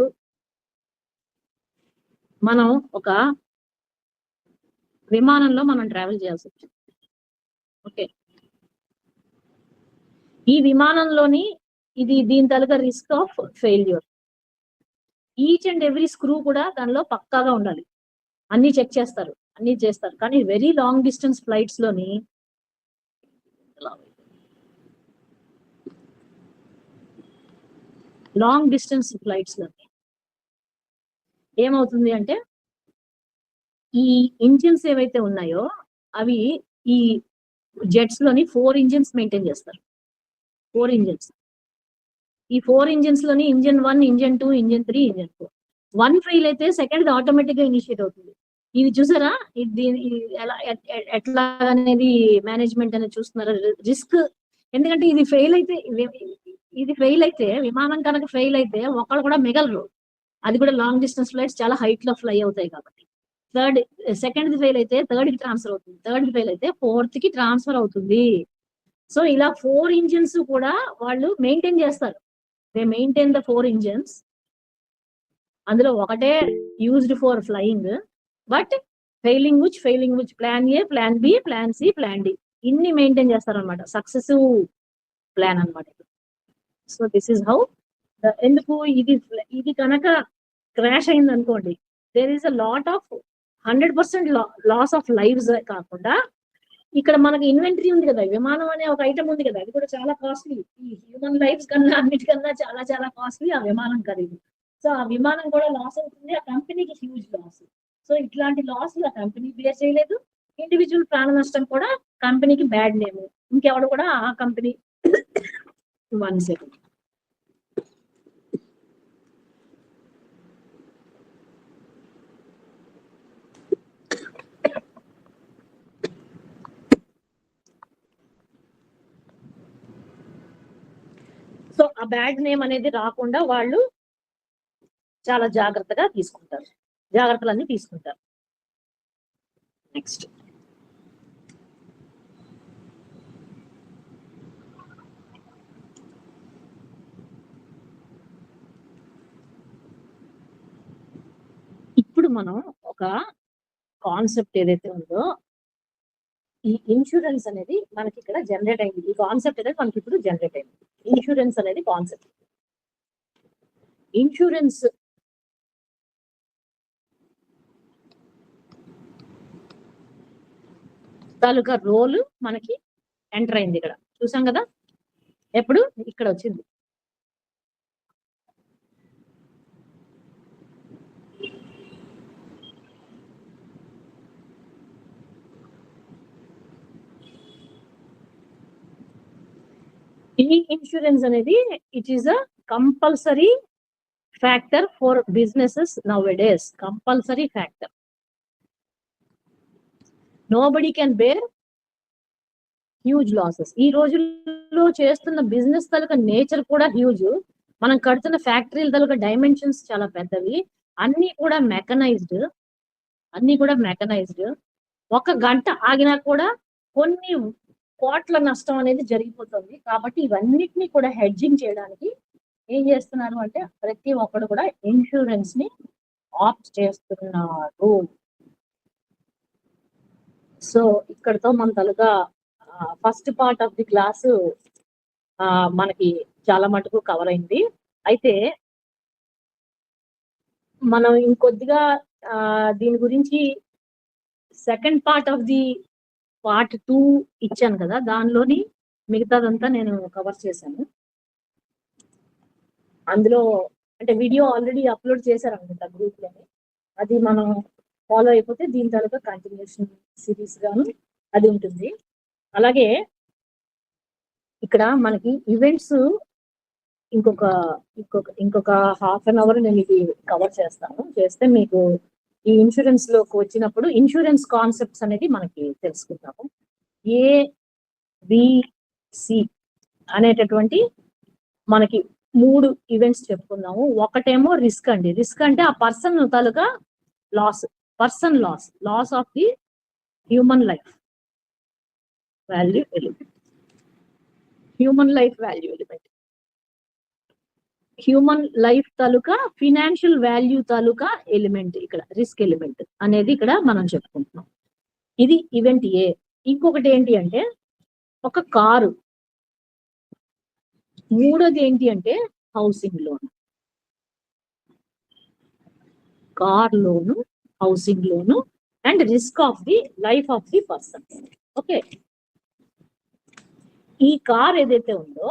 మనం ఒక విమానంలో మనం ట్రావెల్ చేయాల్సి వచ్చింది. ఓకే, ఈ విమానంలోని దీని తాలూకా risk of failure. Each and every screw కూడా దానిలో పక్కాగా ఉండాలి, అన్ని చెక్ చేస్తారు, అన్ని చేస్తారు. కానీ వెరీ లాంగ్ డిస్టెన్స్ ఫ్లైట్స్ లోని ఏమవుతుంది అంటే ఈ ఇంజిన్స్ ఏవైతే ఉన్నాయో అవి ఈ జెట్స్ లోని 4 ఇంజిన్స్ మెయింటైన్ చేస్తారు. 4 ఇంజిన్స్. ఈ 4 ఇంజిన్స్ లోని engine 1, engine 2, engine 3, engine 4. 1 fail అయితే సెకండ్ ఆటోమేటిక్ గా ఇనిషియేట్ అవుతుంది. ఇది చూసారా? ఎలా ఎట్లా అనేది మేనేజ్మెంట్ అనేది చూస్తున్నారు రిస్క్. ఎందుకంటే ఇది ఫెయిల్ అయితే విమానం కనుక ఫెయిల్ అయితే ఒకళ్ళు కూడా మిగలరు. అది కూడా లాంగ్ డిస్టెన్స్ ఫ్లైట్స్ చాలా హైట్ లో ఫ్లై అవుతాయి కాబట్టి. సెకండ్ ఫెయిల్ అయితే థర్డ్ కి ట్రాన్స్ఫర్ అవుతుంది, థర్డ్ కి ఫెయిల్ అయితే ఫోర్త్ కి ట్రాన్స్ఫర్ అవుతుంది. సో ఇలా 4 ఇంజిన్స్ కూడా వాళ్ళు మెయింటైన్ చేస్తారు. They maintain the 4 engines. అందులో ఒకటే used for flying, but failing which plan A, plan B, plan C, plan D ఇన్ని మెయింటైన్ చేస్తారనమాట. సక్సెసివ్ ప్లాన్ అనమాట. So this is how. ఎందుకు ఇది కనుక క్రాష్ అయింది అనుకోండి, there is a lot of 100% loss of lives కాకుండా ఇక్కడ మనకి ఇన్వెంటరీ ఉంది కదా, విమానం అనే ఒక ఐటమ్ ఉంది కదా, అది కూడా చాలా కాస్ట్లీ. ఈ హ్యూమన్ లైఫ్స్ కన్నా అన్నిటికన్నా చాలా చాలా కాస్ట్లీ ఆ విమానం ఖరీదు. సో ఆ విమానం కూడా లాస్ అవుతుంది, ఆ కంపెనీకి హ్యూజ్ లాస్. సో ఇట్లాంటి లాస్ ఆ కంపెనీ బేర్ చేయలేదు. ఇండివిజువల్ ప్రాణ నష్టం కూడా కంపెనీకి బ్యాడ్ నేమ్. ఇంకెవడు కూడా ఆ కంపెనీ 1 సెకండ్. సో ఆ బ్యాడ్ నేమ్ అనేది రాకుండా వాళ్ళు చాలా జాగ్రత్తలన్నీ తీసుకుంటారు. నెక్స్ట్, ఇప్పుడు మనం ఒక కాన్సెప్ట్ ఏదైతే ఉందో ఈ ఇన్సూరెన్స్ అనేది మనకి ఇక్కడ జనరేట్ అయింది. ఈ కాన్సెప్ట్ అనేది మనకి ఇప్పుడు జనరేట్ అయింది. ఇన్సూరెన్స్ అనేది కాన్సెప్ట్. ఇన్సూరెన్స్ తాలూకా రోల్ మనకి ఎంటర్ అయింది. ఇక్కడ చూసాం కదా, ఎప్పుడు ఇక్కడ వచ్చింది. ఈ ఇన్సూరెన్స్ అనేది it is a compulsory factor for businesses nowadays. Compulsory factor. Nobody can bear huge losses. ఈ రోజుల్లో చేస్తున్న బిజినెస్ తాలూకా నేచర్ కూడా హ్యూజ్. మనం కడుతున్న ఫ్యాక్టరీల తాలూకా డైమెన్షన్స్ చాలా పెద్దవి. అన్ని కూడా మెకనైజ్డ్. ఒక గంట ఆగినా కూడా కొన్ని కోట్ల నష్టం అనేది జరిగిపోతుంది. కాబట్టి ఇవన్నిటిని కూడా హెడ్జింగ్ చేయడానికి ఏం చేస్తున్నారు అంటే ప్రతి ఒక్కరు కూడా ఇన్సూరెన్స్ ని ఆప్ట్ చేస్తున్నారు. సో ఇక్కడతో మన తలుగా first part of the class మనకి చాలా మటుకు కవర్ అయింది. అయితే మనం ఇంకొద్దిగా దీని గురించి second part of the part 2 ఇచ్చాను కదా, దానిలోని మిగతాదంతా నేను కవర్ చేశాను. అందులో అంటే వీడియో ఆల్రెడీ అప్లోడ్ చేశారు అనుకుంటా గ్రూప్ లోని. అది మనం ఫాలో అయిపోతే దీని తర్వాత కంటిన్యూషన్ సిరీస్ గాను అది ఉంటుంది. అలాగే ఇక్కడ మనకి ఈవెంట్స్ ఇంకొక హాఫ్ అన్ అవర్ నేను ఇది కవర్ చేస్తే మీకు ఈ ఇన్సూరెన్స్ లోకి వచ్చినప్పుడు ఇన్సూరెన్స్ కాన్సెప్ట్స్ అనేది మనకి తెలుసుకుంటాము. ABC అనేటటువంటి మనకి 3 ఈవెంట్స్ చెప్పుకుందాము. ఒకటేమో రిస్క్ అండి. రిస్క్ అంటే ఆ పర్సన్ తాలూకా loss of the human life value element. Human life తాలూకా ఫినాన్షియల్ వాల్యూ తాలూకా ఎలిమెంట్ ఇక్కడ రిస్క్ ఎలిమెంట్ అనేది ఇక్కడ మనం చెప్పుకుంటున్నాం. ఇది ఈవెంట్ ఏ. ఇంకొకటి ఏంటి అంటే ఒక కారు. మూడోది ఏంటి అంటే housing loan. Car loan, housing loan and risk of the life of the person. Okay, ఈ కార్ ఏదైతే ఉందో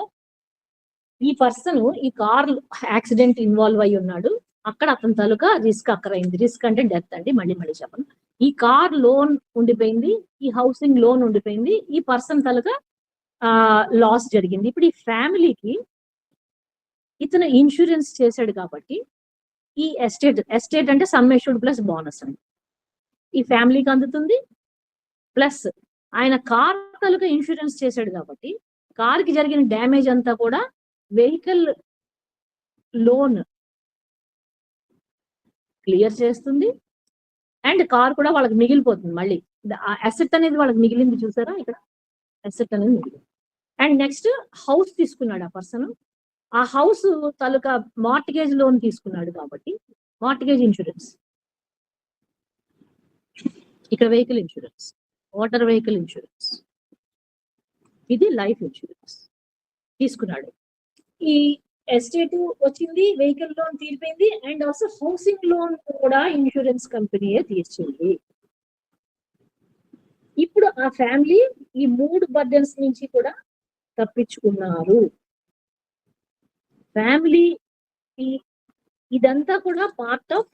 ఈ పర్సన్ ఈ కార్ యాక్సిడెంట్ ఇన్వాల్వ్ అయి ఉన్నాడు. అక్కడ అతని తాలూకా రిస్క్ అక్కరైంది. రిస్క్ అంటే డెత్ అండి. మళ్ళీ చెప్పను. ఈ కార్ లోన్ ఉండిపోయింది, ఈ హౌసింగ్ లోన్ ఉండిపోయింది, ఈ పర్సన్ తాలూకా లాస్ జరిగింది. ఇప్పుడు ఈ ఫ్యామిలీకి ఇతను ఇన్సూరెన్స్ చేశాడు కాబట్టి ఈ ఎస్టేట్ అంటే సమ్మేషుడ్ ప్లస్ బోనస్ అండి ఈ ఫ్యామిలీకి అందుతుంది. ప్లస్ ఆయన కార్ తాలూకా ఇన్సూరెన్స్ చేశాడు కాబట్టి కార్ కి జరిగిన డ్యామేజ్ అంతా కూడా వెహికల్ లోన్ క్లియర్ చేస్తుంది అండ్ కార్ కూడా వాళ్ళకి మిగిలిపోతుంది. మళ్ళీ అసెట్ అనేది వాళ్ళకి మిగిలింది. చూసారా ఇక్కడ అసెట్ అనేది మిగిలింది. అండ్ నెక్స్ట్ హౌస్ తీసుకున్నాడు ఆ పర్సన్. ఆ హౌస్ తాలూకా మార్టిగేజ్ లోన్ తీసుకున్నాడు కాబట్టి మార్టిగేజ్ ఇన్సూరెన్స్. ఇక్కడ vehicle insurance, water vehicle insurance, ఇది లైఫ్ ఇన్సూరెన్స్ తీసుకున్నాడు. ఈ ఎస్టేట్ వచ్చింది, వెహికల్ లోన్ తీరిపోయింది అండ్ ఆల్సో హౌసింగ్ లోన్ కూడా ఇన్సూరెన్స్ కంపెనీయే తీర్చింది. ఇప్పుడు ఆ ఫ్యామిలీ ఈ 3 బర్డెన్స్ నుంచి కూడా తప్పించుకున్నారు. ఫ్యామిలీ ఇదంతా కూడా part of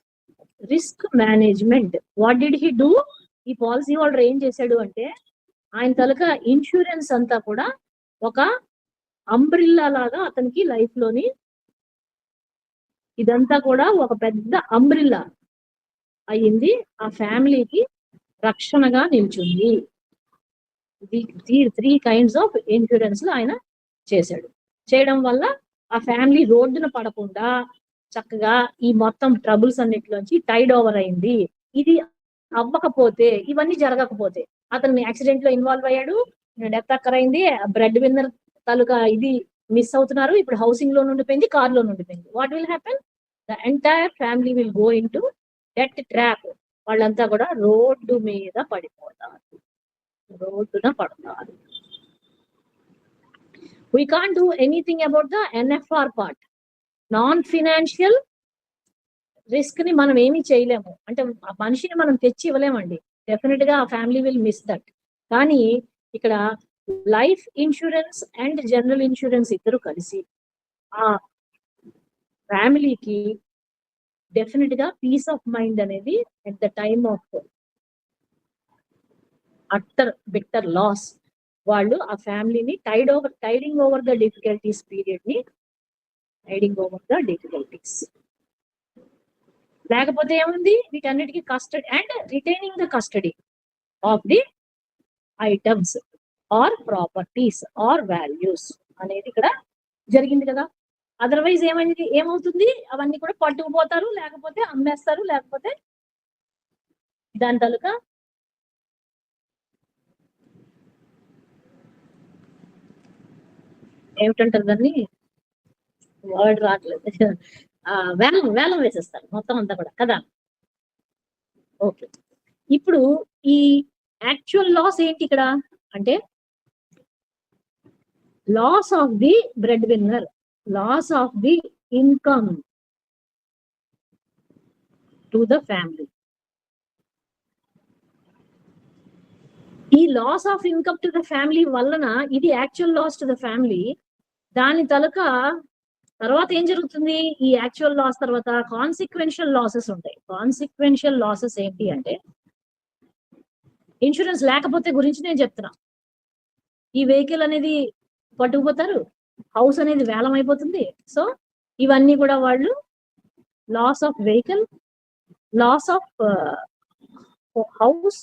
risk management. What did he do? ఈ పాలసీ హోల్డర్ ఏం చేశాడు అంటే ఆయన తాలూకా ఇన్సూరెన్స్ అంతా కూడా ఒక అంబ్రిల్లా లాగా అతనికి లైఫ్ లోని ఇదంతా కూడా ఒక పెద్ద అంబ్రిల్లా అయ్యింది. ఆ ఫ్యామిలీకి రక్షణగా నిల్చుంది. 3 కైండ్స్ ఆఫ్ ఇన్సూరెన్స్ ఆయన చేశాడు. చేయడం వల్ల ఆ ఫ్యామిలీ రోడ్డున పడకుండా చక్కగా ఈ మొత్తం ట్రబుల్స్ అన్నిటిలోంచి టైడ్ ఓవర్ అయింది. ఇది అవ్వకపోతే, ఇవన్నీ జరగకపోతే, అతను యాక్సిడెంట్ లో ఇన్వాల్వ్ అయ్యాడు, డెత్ అక్కరైంది, బ్రెడ్ విన్నర్ తాలూకా ఇది మిస్ అవుతున్నారు, ఇప్పుడు హౌసింగ్ లోన్ ఉండిపోయింది, కార్ లోన్ ఉండిపోయింది. What will happen? The entire family will go in to debt trap, వాళ్ళంతా కూడా రోడ్డు మీద పడిపోతారు, రోడ్డున పడతారు. We can't do anything about the NFR part, non financial risk ని మనం ఏమీ చేయలేము. అంటే ఆ మనిషిని మనం తెచ్చి ఇవ్వలేమండి. డెఫినెట్ గా ఆ ఫ్యామిలీ విల్ మిస్ దట్. కానీ ఇక్కడ life insurance and general insurance ఇద్దరు కలిసి ఆ ఫ్యామిలీకి డెఫినెట్ గా పీస్ ఆఫ్ మైండ్ అనేది at the time of utter bitter loss, వాళ్ళు ఆ ఫ్యామిలీని tiding over the difficulties period ని టైడింగ్ ఓవర్ ద డిఫికల్టీస్. లేకపోతే ఏముంది, వీటన్నిటికీ custody and retaining the custody of the items or properties or values అనేది ఇక్కడ జరిగింది కదా. అదర్వైజ్ ఏమవుతుంది, అవన్నీ కూడా పట్టుకుపోతారు, లేకపోతే అమ్మేస్తారు, లేకపోతే దాని తాలూకా ఏమిటంటారు దాన్ని, వర్డ్ రావట్లేదు, వేలం వేసేస్తారు మొత్తం అంతా కూడా కదా. ఓకే, ఇప్పుడు ఈ యాక్చువల్ లాస్ ఏంటి ఇక్కడ అంటే loss of the breadwinner, loss of the income to the family. ఈ loss of income to the family వలన ఇది actual loss to the family. దాని తర్వాత ఏం జరుగుతుంది, ఈ యాక్చువల్ లాస్ తర్వాత కాన్సిక్వెన్షియల్ లాసెస్ ఉంటాయి. కాన్సిక్వెన్షియల్ లాసెస్ ఏంటి అంటే ఇన్సూరెన్స్ లేకపోతే గురించి నేను చెప్తున్నా. ఈ వెహికల్ అనేది పట్టుకుపోతారు, హౌస్ అనేది వేలం అయిపోతుంది. సో ఇవన్నీ కూడా వాళ్ళు loss of vehicle, loss of house,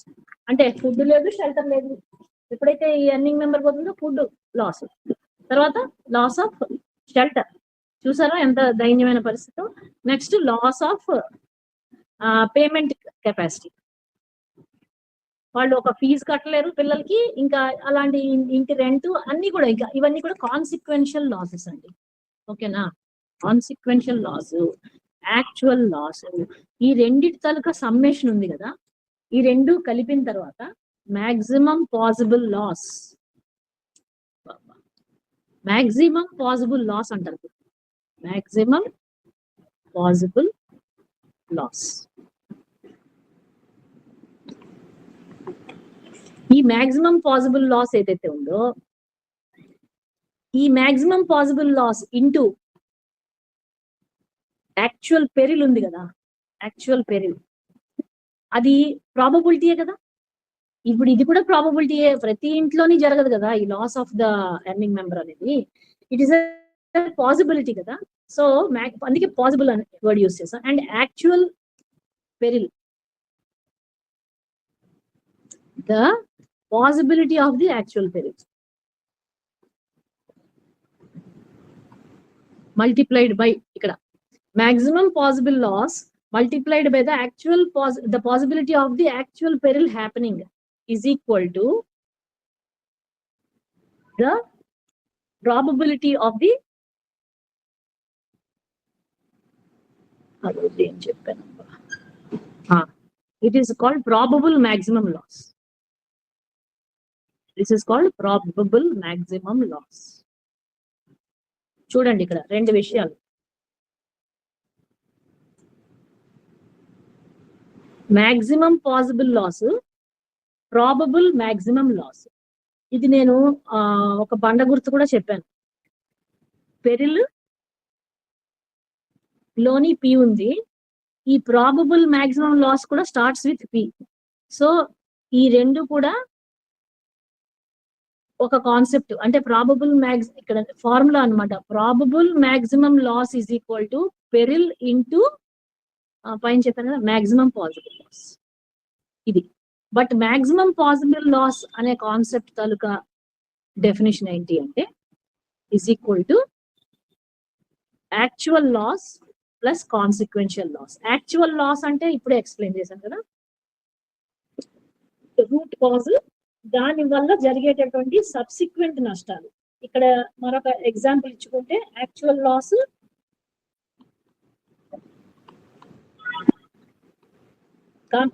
అంటే ఫుడ్ లేదు, షెల్టర్ లేదు. ఎప్పుడైతే ఈ ఎర్నింగ్ మెంబర్ పోతుందో ఫుడ్ లాస్, తర్వాత లాస్ ఆఫ్ షెల్టర్, చూసారా ఎంత దైన్యమైన పరిస్థితి. Next loss of payment capacity, వాళ్ళు ఒక ఫీజు కట్టలేరు పిల్లలకి, ఇంకా అలాంటి ఇంటి రెంట్ అన్ని కూడా, ఇంకా ఇవన్నీ కూడా కాన్సిక్వెన్షియల్ లాసెస్ అండి. ఓకేనా, కాన్సిక్వెన్షియల్ లాస్, యాక్చువల్ లాస్, ఈ రెండిటి తాలూకా సమ్మేషన్ ఉంది కదా, ఈ రెండు కలిపిన తర్వాత maximum possible loss, maximum possible loss అంటారు. Maximum possible loss. ఈ మాక్సిమం పాసిబుల్ లాస్ ఏదైతే ఉందో, ఈ maximum possible loss into actual peril ఉంది కదా, యాక్చువల్ పెరిల్ అది ప్రాబబిలిటీయే కదా. ఇప్పుడు ఇది కూడా ప్రాబబిలిటీయే, ప్రతి ఇంట్లోని జరగదు కదా ఈ loss of the earning member అనేది. ఇట్ ఈస్ పాసిబిలిటీ కదా. సో అందుకే పాసిబుల్ అని వర్డ్ యూస్ చేస్తాం. And actual peril, the possibility of the actual peril multiplied by, ఇక్కడ maximum possible loss multiplied by the the possibility of the actual peril happening is equal to the probability of the it is called probable maximum loss. This is called probable maximum loss. చూడండి ఇక్కడ రెండు విషయాలు. Maximum possible loss, probable maximum loss. ఇది నేను ఒక బండ గుర్తు కూడా చెప్పాను. పెరిల్ లోని పి ఉంది, ఈ ప్రాబబుల్ మాక్సిమం లాస్ కూడా స్టార్ట్స్ విత్ పి. సో ఈ రెండు కూడా ఒక కాన్సెప్ట్, అంటే ప్రాబబుల్ ఇక్కడ ఫార్ములా అన్నమాట. Probable maximum loss is equal to peril into పైన చెప్పాను కదా మాక్సిమం పాసిబుల్ లాస్ ఇది. బట్ మాక్సిమం పాసిబుల్ లాస్ అనే కాన్సెప్ట్ తాలూకా డెఫినేషన్ ఏంటి అంటే is equal to actual loss plus consequential loss. Actual loss అంటే ఇప్పుడే ఎక్స్ప్లెయిన్ చేశాను కదా, రూట్ కాజ్, దాని వల్ల జరిగేటటువంటి సబ్సిక్వెంట్ నష్టాలు. ఇక్కడ మరొక ఎగ్జాంపుల్ ఇచ్చుకుంటే యాక్చువల్ లాస్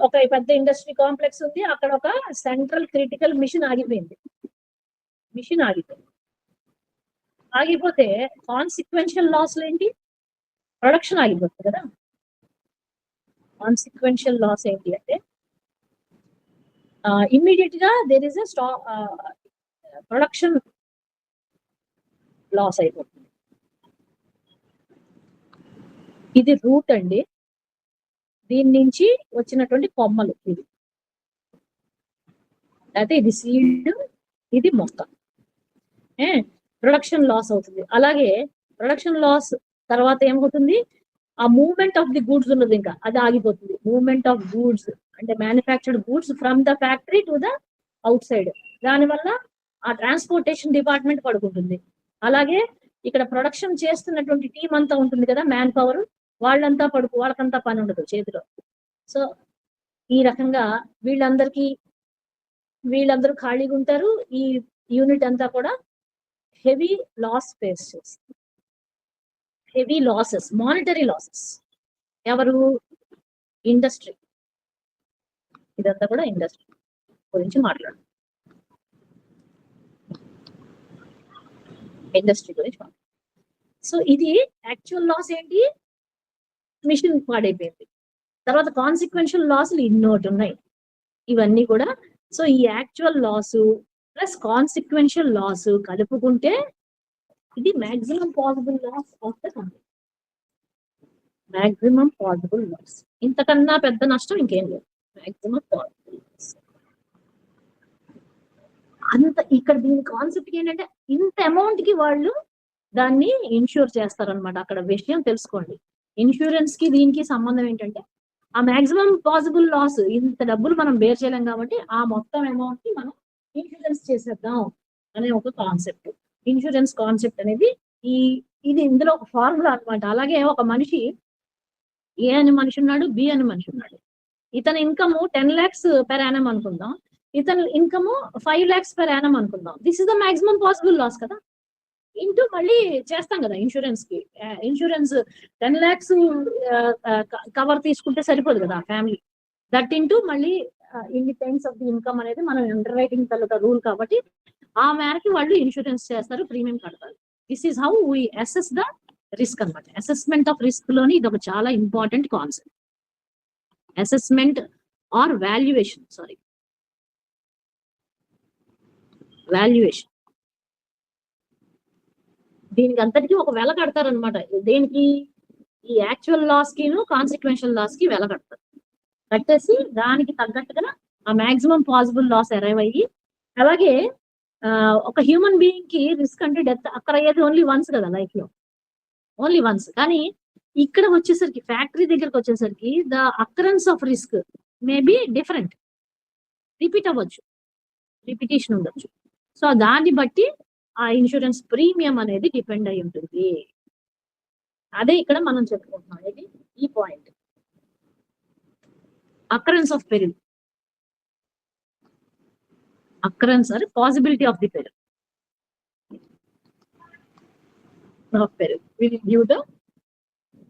ఒక పెద్ద ఇండస్ట్రీ కాంప్లెక్స్ ఉంది, అక్కడ ఒక సెంట్రల్ క్రిటికల్ మిషన్ ఆగిపోయింది. ఆగిపోతే కాన్సిక్వెన్షియల్ లాస్ ఏంటి? ప్రొడక్షన్ ఆగిపోతుంది కదా. కాన్సిక్వెన్షియల్ లాస్ ఏంటి అంటే ఇమ్మీడియట్ గా there is a production loss అయిపోతుంది. ఇది రూట్ అండి, దీని నుంచి వచ్చినటువంటి కొమ్మలు ఇది. అయితే ఇది సీడ్, ఇది మొక్క. ప్రొడక్షన్ లాస్ అవుతుంది. అలాగే ప్రొడక్షన్ లాస్ తర్వాత ఏమవుతుంది? ఆ మూవ్మెంట్ ఆఫ్ ది గూడ్స్ ఉన్నది, ఇంకా అది ఆగిపోతుంది. మూవ్మెంట్ ఆఫ్ గూడ్స్ అంటే manufactured goods from the factory to the out side. దానివల్ల ఆ ట్రాన్స్పోర్టేషన్ డిపార్ట్మెంట్ పడుకుంటుంది. అలాగే ఇక్కడ ప్రొడక్షన్ చేస్తున్నటువంటి టీం అంతా ఉంటుంది కదా, మ్యాన్ పవర్, వాళ్ళకంతా పని ఉండదు చేతిలో. సో ఈ రకంగా వీళ్ళందరూ ఖాళీగా ఉంటారు. ఈ యూనిట్ అంతా కూడా హెవీ లాస్ ఫేస్ చేస్తుంది. Heavy losses, monetary losses. ఎవరు? ఇండస్ట్రీ. ఇదంతా కూడా ఇండస్ట్రీ గురించి మాట్లాడు. ఇండస్ట్రీ గురించి మాట్లాడు. సో ఇది యాక్చువల్ లాస్ ఏంటి? మిషన్ పాడైపోయింది. తర్వాత కాన్సిక్వెన్షియల్ లాసులు ఇన్నోటి ఉన్నాయి, ఇవన్నీ కూడా. సో ఈ actual loss plus consequential loss కలుపుకుంటే ఇది maximum possible loss of the company. Maximum possible loss. ఇంతకన్నా పెద్ద నష్టం ఇంకేం లేదు. Maximum possible loss. అంత ఇక్కడ దీని కాన్సెప్ట్ ఏంటంటే ఇంత అమౌంట్ కి వాళ్ళు దాన్ని ఇన్సూర్ చేస్తారనమాట. అక్కడ విషయం తెలుసుకోండి. ఇన్సూరెన్స్ కి దీనికి సంబంధం ఏంటంటే ఆ మాక్సిమం పాసిబుల్ లాస్, ఇంత డబ్బులు మనం బేర్ చేయలేం కాబట్టి ఆ మొత్తం అమౌంట్ కి మనం ఇన్సూరెన్స్ చేసేద్దాం అనే ఒక కాన్సెప్ట్. ఇన్సూరెన్స్ కాన్సెప్ట్ అనేది ఇది ఇందులో ఒక ఫార్ములా అనమాట. అలాగే ఒక మనిషి, ఏ అని మనిషి ఉన్నాడు, బి అని మనిషి ఉన్నాడు. ఇతని ఇన్కమ్ 10 lakhs per annum అనుకుందాం, ఇతని ఇన్కమ్ 5 lakhs per annum అనుకుందాం. This is the maximum possible loss కదా. ఇంటూ మళ్ళీ చేస్తాం కదా ఇన్సూరెన్స్ కి. ఇన్సూరెన్స్ 10 lakhs కవర్ తీసుకుంటే సరిపోదు కదా ఫ్యామిలీ. దట్ ఇంటూ మళ్ళీ ఇన్ని టైమ్స్ ఆఫ్ ది ఇన్కమ్ అనేది మనం అండర్ రైటింగ్ తాలూకా రూల్ కాబట్టి ఆ మేరకి వాళ్ళు ఇన్సూరెన్స్ చేస్తారు, ప్రీమియం కడతారు. This is how we assess the risk అనమాట. అసెస్మెంట్ ఆఫ్ రిస్క్ లోని ఇది ఒక చాలా important concept. Assessment are valuation, valuation. దీనికి అంతటికీ ఒక వెల కడతారు అనమాట. దేనికి? ఈ యాక్చువల్ లాస్ కి కాన్సిక్వెన్షియల్ లాస్ కి వెల కడతారు. కట్టేసి దానికి తగ్గట్టుగా ఆ మాక్సిమం పాసిబుల్ లాస్ అరైవ్ అయ్యి, అలాగే ఒక హ్యూమన్ బీయింగ్ కి రిస్క్ అంటే డెత్ అక్కడ అయ్యేది ఓన్లీ వన్స్ కదా లైఫ్ లో, ఓన్లీ వన్స్. కానీ ఇక్కడ వచ్చేసరికి, ఫ్యాక్టరీ దగ్గరకు వచ్చేసరికి the occurrence of risk may be different, repeat అవ్వచ్చు, రిపిటేషన్ ఉండొచ్చు. సో దాన్ని బట్టి ఆ ఇన్సూరెన్స్ ప్రీమియం అనేది డిపెండ్ అయి ఉంటుంది. అదే ఇక్కడ మనం చెప్పుకుంటున్నాం. ఇది ఈ point, occurrence of peril, occurrence or possibility of the peril of peril will give the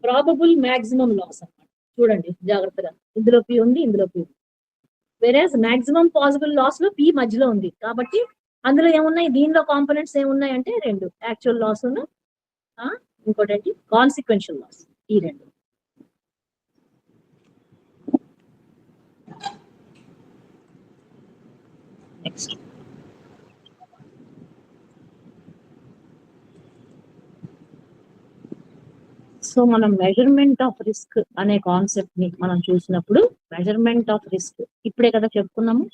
probable maximum loss అన్నమాట. చూడండి జాగ్రత్తగా, ఇందులో పి ఉంది, ఇందులో పి ఉంది. వేరేస్ మాక్సిమం పాసిబుల్ లాస్ లో పి మధ్యలో ఉంది కాబట్టి అందులో ఏమున్నాయి, దీనిలో కాంపోనెంట్స్ ఏమున్నాయి అంటే 2, యాక్చువల్ లాస్ ఇంకోటి కాన్సిక్వెన్షియల్ లాస్. ఈ 2. నెక్స్ట్ సో మనం మెజర్మెంట్ ఆఫ్ రిస్క్ అనే కాన్సెప్ట్ ని మనం చూసినప్పుడు, మెజర్మెంట్ ఆఫ్ రిస్క్ ఇప్పుడే కదా చెప్పుకున్నాము.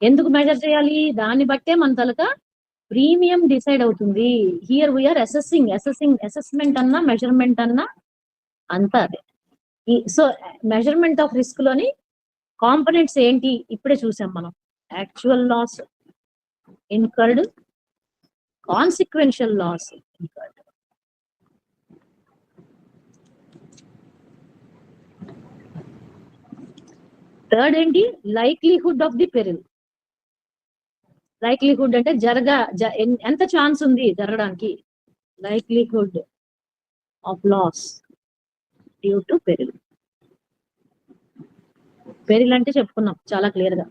ఎందుకు మెజర్ చేయాలి? దాన్ని బట్టే మన తలక ప్రీమియం డిసైడ్ అవుతుంది. హియర్ వీఆర్ అసెస్మెంట్ అన్నా మెజర్మెంట్ అన్నా అంతా అదే. సో మెజర్మెంట్ ఆఫ్ రిస్క్ లోని కాంపోనెంట్స్ ఏంటి ఇప్పుడే చూసాం మనం. Actual loss incurred, consequential loss incurred. Third ఏంటి? Likelihood of the peril. Likelihood అంటే ఎంత ఛాన్స్ ఉంది జరగడానికి, likelihood of loss due to peril. Peril అంటే చెప్పుకున్నాం చాలా క్లియర్ గా.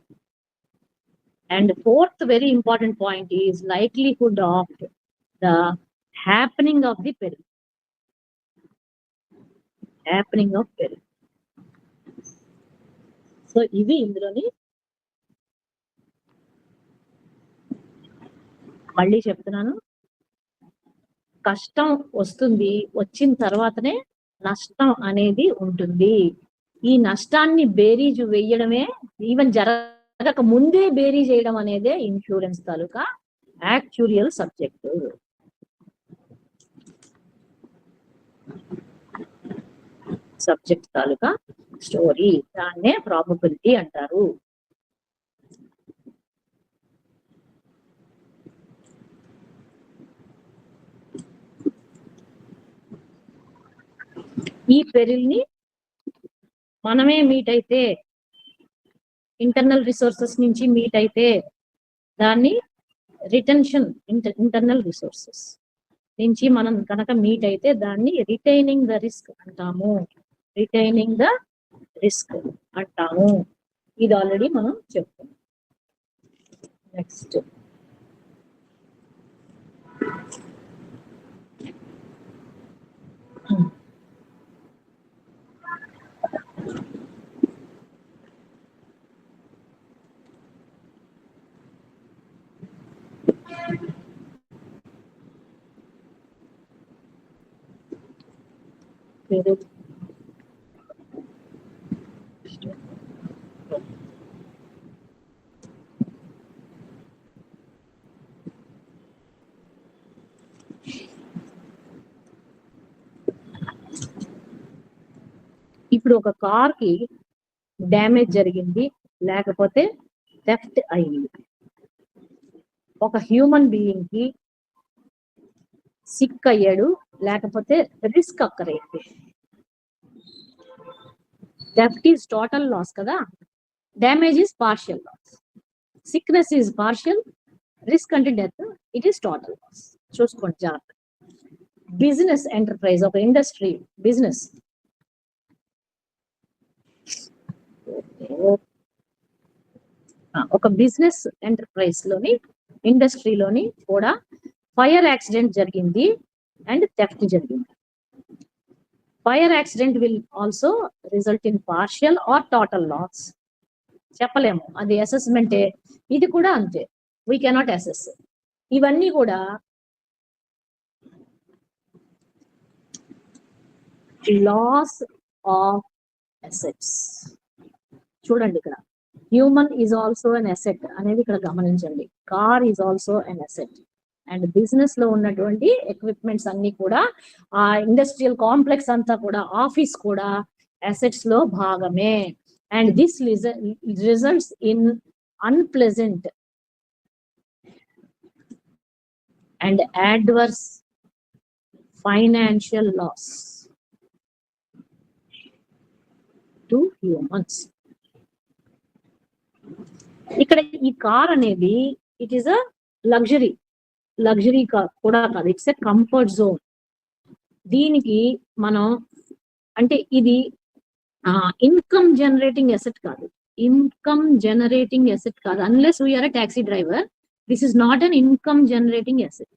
And fourth very important point is likelihood of the happening of the peril. Happening of peril. So ఇవి ఇందులోని మళ్ళీ చెప్తున్నాను, కష్టం వస్తుంది, వచ్చిన తర్వాతనే నష్టం అనేది ఉంటుంది. ఈ నష్టాన్ని బేరీజు వేయడమే, ఈవెన్ జరగక ముందే బేరీజ్ చేయడం అనేదే ఇన్సూరెన్స్ తాలూకా యాక్చురియల్ సబ్జెక్ట్. సబ్జెక్ట్ తాలూకా స్టోరీ, దాన్నే ప్రాబబిలిటీ అంటారు. ఈ పెరిల్ ని మనమే మీట్ అయితే, ఇంటర్నల్ రిసోర్సెస్ నుంచి మీట్ అయితే దాన్ని రిటెన్షన్, ఇంటర్నల్ రిసోర్సెస్ నుంచి మనం కనుక మీట్ అయితే దాన్ని రిటైనింగ్ ద రిస్క్ అంటాము. రిటైనింగ్ ద రిస్క్ అంటాము. ఇది ఆల్రెడీ మనం చెప్పుకున్నాం. నెక్స్ట్ ఇప్పుడు ఒక కార్ కి డ్యామేజ్ జరిగింది, లేకపోతే థెఫ్ట్ అయింది. ఒక హ్యూమన్ బీయింగ్ కి సిక్ అయ్యాడు, లేకపోతే రిస్క్ అక్కరైంది. థెఫ్ట్ ఈజ్ టోటల్ లాస్ కదా, damage is partial loss. Sickness is partial, risk అంటే death, it is total loss. చూసుకోండి జాగ్రత్త. బిజినెస్ ఎంటర్ప్రైజ్, ఒక ఇండస్ట్రీ బిజినెస్, ఒక బిజినెస్ ఎంటర్ప్రైజ్ లోని, ఇండస్ట్రీలోని కూడా ఫైర్ యాక్సిడెంట్ జరిగింది అండ్ థెఫ్ట్ జరిగింది. Fire accident will also result in partial or total loss. చెప్పలేము, అది అసెస్మెంటే. ఇది కూడా అంతే, వీ కెనాట్ అసెస్. ఇవన్నీ కూడా లాస్ ఆఫ్ అసెట్స్. చూడండి ఇక్కడ, human is also an asset అనేది ఇక్కడ గమనించండి. Car is also an asset. And business లో ఉన్నటువంటి ఎక్విప్మెంట్స్ అన్ని కూడా, ఆ ఇండస్ట్రియల్ కాంప్లెక్స్ అంతా కూడా, ఆఫీస్ కూడా అసెట్స్ లో భాగమే. And this results in unpleasant and adverse financial loss to humans. ఇక్కడ ఈ కార్ అనేది it is a luxury car కూడా కాదు, ఇట్స్ ఎ కంఫర్ట్ జోన్. దీనికి మనం అంటే ఇది ఇన్కమ్ జనరేటింగ్ అసెట్ కాదు, unless we are a taxi driver. This is not an income generating asset.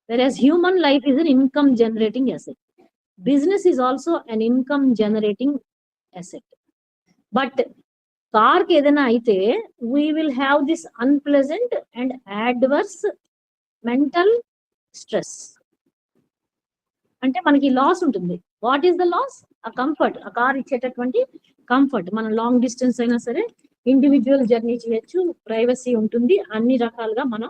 whereas human life is an income generating asset. Business is also an income generating asset. But car కి ఏదైనా అయితే we will have this unpleasant and adverse mental stress. అంటే మనకి loss ఉంటుంది. What is the loss? ఆ comfort, ఆ car ఇచ్చేటటువంటి comfort. మనం లాంగ్ డిస్టెన్స్ అయినా సరే ఇండివిజువల్ జర్నీ చేయొచ్చు, ప్రైవసీ ఉంటుంది, అన్ని రకాలుగా మనం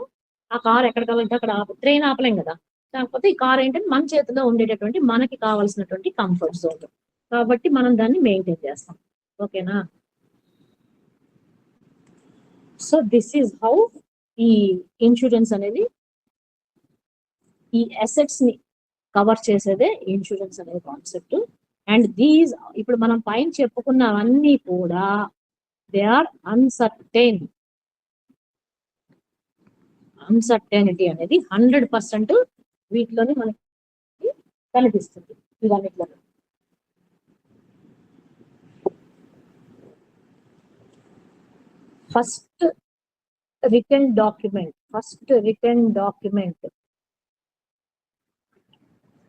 ఆ కార్ ఎక్కడికాలంటే అక్కడ ట్రైన్ ఆపలేం కదా. కాకపోతే ఈ కార్ ఏంటంటే మన చేతిలో ఉండేటటువంటి మనకి కావాల్సినటువంటి కంఫర్ట్ జోన్, కాబట్టి మనం దాన్ని మెయింటైన్ చేస్తాం. ఓకేనా? సో దిస్ ఈజ్ హౌ ఈ ఇన్సూరెన్స్ అనేది, ఈ అసెట్స్ ని కవర్ చేసేదే ఇన్సూరెన్స్ అనే కాన్సెప్ట్. అండ్ దీస్ ఇప్పుడు మనం పైన చెప్పుకున్నవన్నీ కూడా దే ఆర్ అన్సర్టైన్. అన్సర్టైనిటీ అనేది 100% వీటిలోనే మనకి కనిపిస్తుంది. ఇవన్నిట్లో ఫస్ట్ రిటన్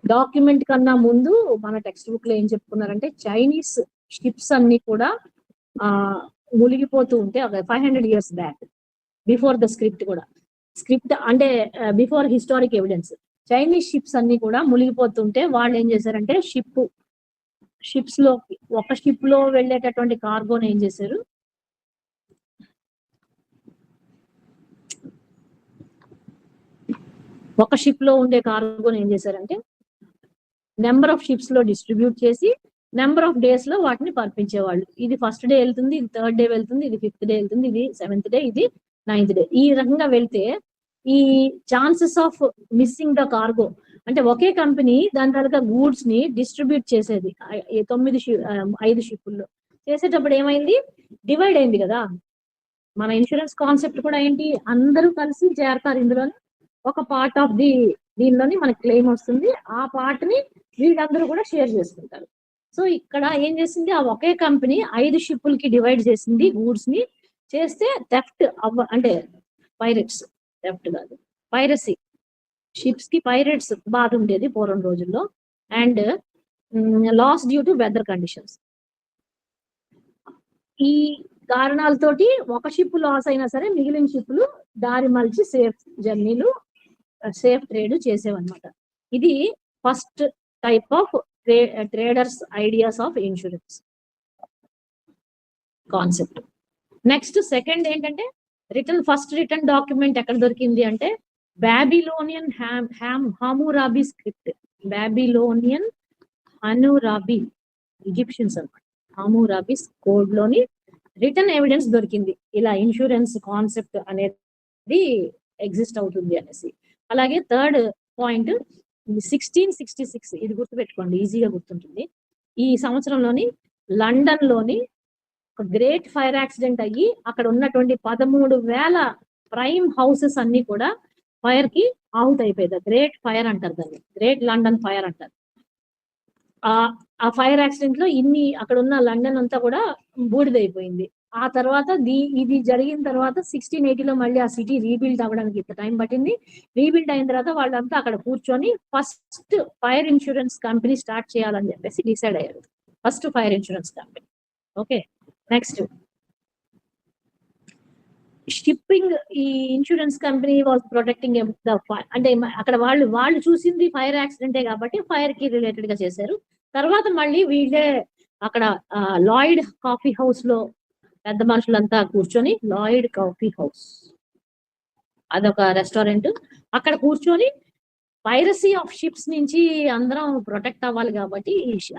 డాక్యుమెంట్ కన్నా ముందు మన టెక్స్ట్ బుక్ లో ఏం చెప్పుకున్నారంటే చైనీస్ షిప్స్ అన్ని కూడా మునిగిపోతూ ఉంటే 500 years back, before the script అంటే before historic evidence, Chinese ships అన్ని కూడా మునిగిపోతుంటే వాళ్ళు ఏం చేశారంటే షిప్స్ లో ఒక షిప్ లో వెళ్ళేటటువంటి కార్గోని ఏం చేశారు, ఒక షిప్ లో ఉండే కార్గోని ఏం చేశారంటే నెంబర్ ఆఫ్ షిప్స్ లో డిస్ట్రిబ్యూట్ చేసి నెంబర్ ఆఫ్ డేస్ లో వాటిని పంపించేవాళ్ళు. ఇది ఫస్ట్ డే వెళ్తుంది, ఇది థర్డ్ డే వెళ్తుంది, ఇది 5th డే వెళ్తుంది, ఇది 7th డే, ఇది 9th డే. ఈ రకంగా వెళ్తే ఈ chances of missing the cargo అంటే ఒకే కంపెనీ దాని తర్వాత గూడ్స్ ని డిస్ట్రిబ్యూట్ చేసేది 5 షిప్పుల్లో చేసేటప్పుడు ఏమైంది, డివైడ్ అయింది కదా. మన ఇన్సూరెన్స్ కాన్సెప్ట్ కూడా ఏంటి, అందరూ కలిసి చేరతారు ఇందులోని, ఒక పార్ట్ ఆఫ్ దీనిలోని మనకి క్లెయిమ్ వస్తుంది, ఆ పార్ట్ ని వీళ్ళందరూ కూడా షేర్ చేసుకుంటారు. సో ఇక్కడ ఏం చేసింది, ఆ ఒకే కంపెనీ 5 షిప్పులకి డివైడ్ చేసింది గూడ్స్ ని. చేస్తే థెఫ్ట్ అంటే పైరెట్స్, థెఫ్ట్ కాదు పైరసీ, షిప్స్ కి పైరెట్స్ బాధ ఉండేది పూర్వం రోజుల్లో. And loss due to weather conditions. ఈ కారణాలతోటి ఒక షిప్ లాస్ అయినా సరే మిగిలిన షిప్లు దారి మలిచి సేఫ్ జర్నీలు, సేఫ్ ట్రేడ్ చేసేవన్నమాట. ఇది first type of traders ideas of insurance concept. Next second ఏంటంటే ఫస్ట్ రిటర్న్ డాక్యుమెంట్ ఎక్కడ దొరికింది అంటే Babylonian Hammurabi script. Babylonian Hammurabi, Egyptians అన్నమాట. హమ్మురాబి కోడ్ లోని రిటర్న్ ఎవిడెన్స్ దొరికింది, ఇలా ఇన్సూరెన్స్ కాన్సెప్ట్ అనేది ఎగ్జిస్ట్ అవుతుంది అనేసి. అలాగే థర్డ్ పాయింట్ 1666, ఇది గుర్తుపెట్టుకోండి, ఈజీగా గుర్తుంటుంది. ఈ సంవత్సరంలోని లండన్ లోని ఒక గ్రేట్ ఫైర్ యాక్సిడెంట్ అయ్యి అక్కడ ఉన్నటువంటి 13,000 ప్రైమ్ హౌసెస్ అన్ని కూడా ఫైర్ కి అవుట్ అయిపోయింది. గ్రేట్ ఫైర్ అంటారు దాన్ని, గ్రేట్ లండన్ ఫైర్ అంటారు. ఆ ఫైర్ యాక్సిడెంట్ లో అక్కడ ఉన్న లండన్ అంతా కూడా బూడిదైపోయింది. ఆ తర్వాత ఇది జరిగిన తర్వాత 1680లో మళ్ళీ ఆ సిటీ రీబిల్డ్ అవ్వడానికి ఇంత టైం పట్టింది. రీబిల్డ్ అయిన తర్వాత వాళ్ళంతా అక్కడ కూర్చొని first fire insurance company start చేయాలని చెప్పేసి డిసైడ్ అయ్యారు. First fire insurance company. Okay, next shipping. ఈ insurance company was protecting the fire అంటే అక్కడ వాళ్ళు చూసింది ఫైర్ యాక్సిడెంటే కాబట్టి ఫైర్ కి రిలేటెడ్ గా చేశారు. తర్వాత మళ్ళీ వీళ్ళే అక్కడ లాయిడ్ కాఫీ హౌస్ లో పెద్ద మనుషులంతా కూర్చొని, లాయిడ్ కాఫీ హౌస్ అదొక రెస్టారెంట్, అక్కడ కూర్చొని పైరసీ ఆఫ్ షిప్స్ నుంచి అందరం ప్రొటెక్ట్ అవ్వాలి కాబట్టి,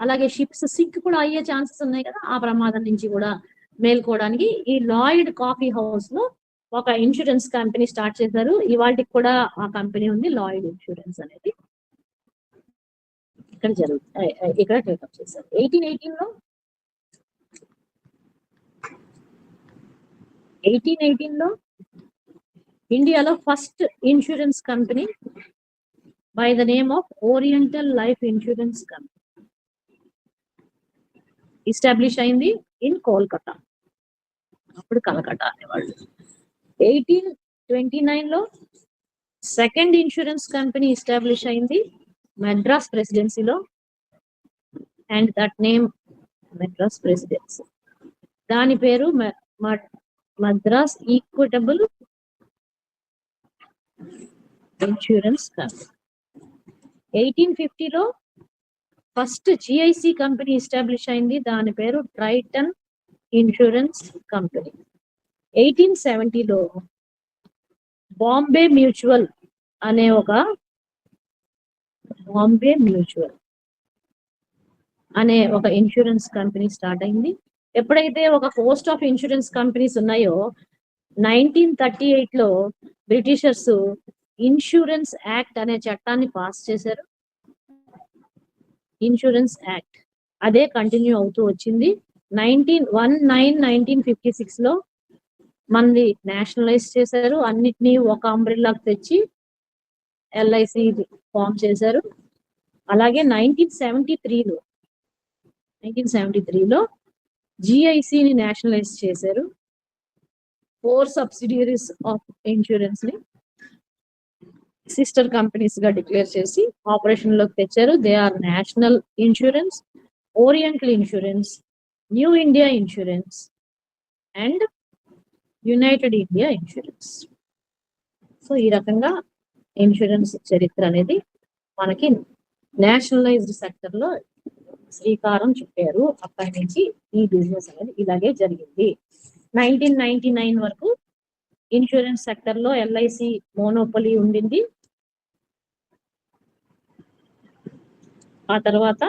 అలాగే షిప్స్ సింక్ కూడా అయ్యే ఛాన్సెస్ ఉన్నాయి కదా, ఆ ప్రమాదం నుంచి కూడా మేల్కోవడానికి ఈ లాయిడ్ కాఫీ హౌస్ లో ఒక ఇన్సూరెన్స్ కంపెనీ స్టార్ట్ చేశారు. ఇవాళకి కూడా ఆ కంపెనీ ఉంది, లాయిడ్ ఇన్సూరెన్స్ అనేది. ఇక్కడ ఇక్కడ టేకప్ చేశారు 1818లో ఇండియాలో first insurance company by the name of oriental life insurance company establish అయింది ఇన్ కోల్కతా, అప్పుడు కలకత్తా అనేవాళ్ళు. 1829లో సెకండ్ ఇన్సూరెన్స్ కంపెనీ ఎస్టాబ్లిష్ అయింది మద్రాస్ ప్రెసిడెన్సీలో, and that name Madras presidency. దాని పేరు మద్రాస్ ఈక్విటబుల్ ఇన్సూరెన్స్ కంపెనీ. 1850లో ఫస్ట్ జిఐసి కంపెనీ ఎస్టాబ్లిష్ అయింది, దాని పేరు ట్రైటన్ ఇన్సూరెన్స్ కంపెనీ. 1870లో బాంబే మ్యూచువల్ అనే ఒక ఇన్సూరెన్స్ కంపెనీ స్టార్ట్ అయింది. ఎప్పుడైతే ఒక హోస్ట్ ఆఫ్ ఇన్సూరెన్స్ కంపెనీస్ ఉన్నాయో 1938లో బ్రిటిషర్స్ ఇన్సూరెన్స్ యాక్ట్ అనే చట్టాన్ని పాస్ చేశారు. ఇన్సూరెన్స్ యాక్ట్ అదే కంటిన్యూ అవుతూ వచ్చింది. 1956లో మనది నేషనలైజ్ చేశారు, అన్నిటినీ ఒక అంబ్రెల్లాకి తెచ్చి ఎల్ఐసి ఫామ్ చేశారు. అలాగే 1973లో జిఐసిని నేషనలైజ్ చేశారు. 4 సబ్సిడియరీస్ ఆఫ్ ఇన్సూరెన్స్ ని సిస్టర్ కంపెనీస్ గా డిక్లేర్ చేసి ఆపరేషన్ లోకి తెచ్చారు. They are national insurance, oriental insurance, new India insurance and united India insurance. So ఈ రకంగా ఇన్సూరెన్స్ చరిత్ర అనేది మనకి నేషనలైజ్డ్ సెక్టర్ లో శ్రీకారం చుట్టారు. అక్కడి నుంచి ఈ బిజినెస్ అనేది ఇలాగే జరిగింది. 1999 వరకు ఇన్సూరెన్స్ సెక్టర్ లో ఎల్ఐసి మోనోపలి ఉండింది. ఆ తర్వాత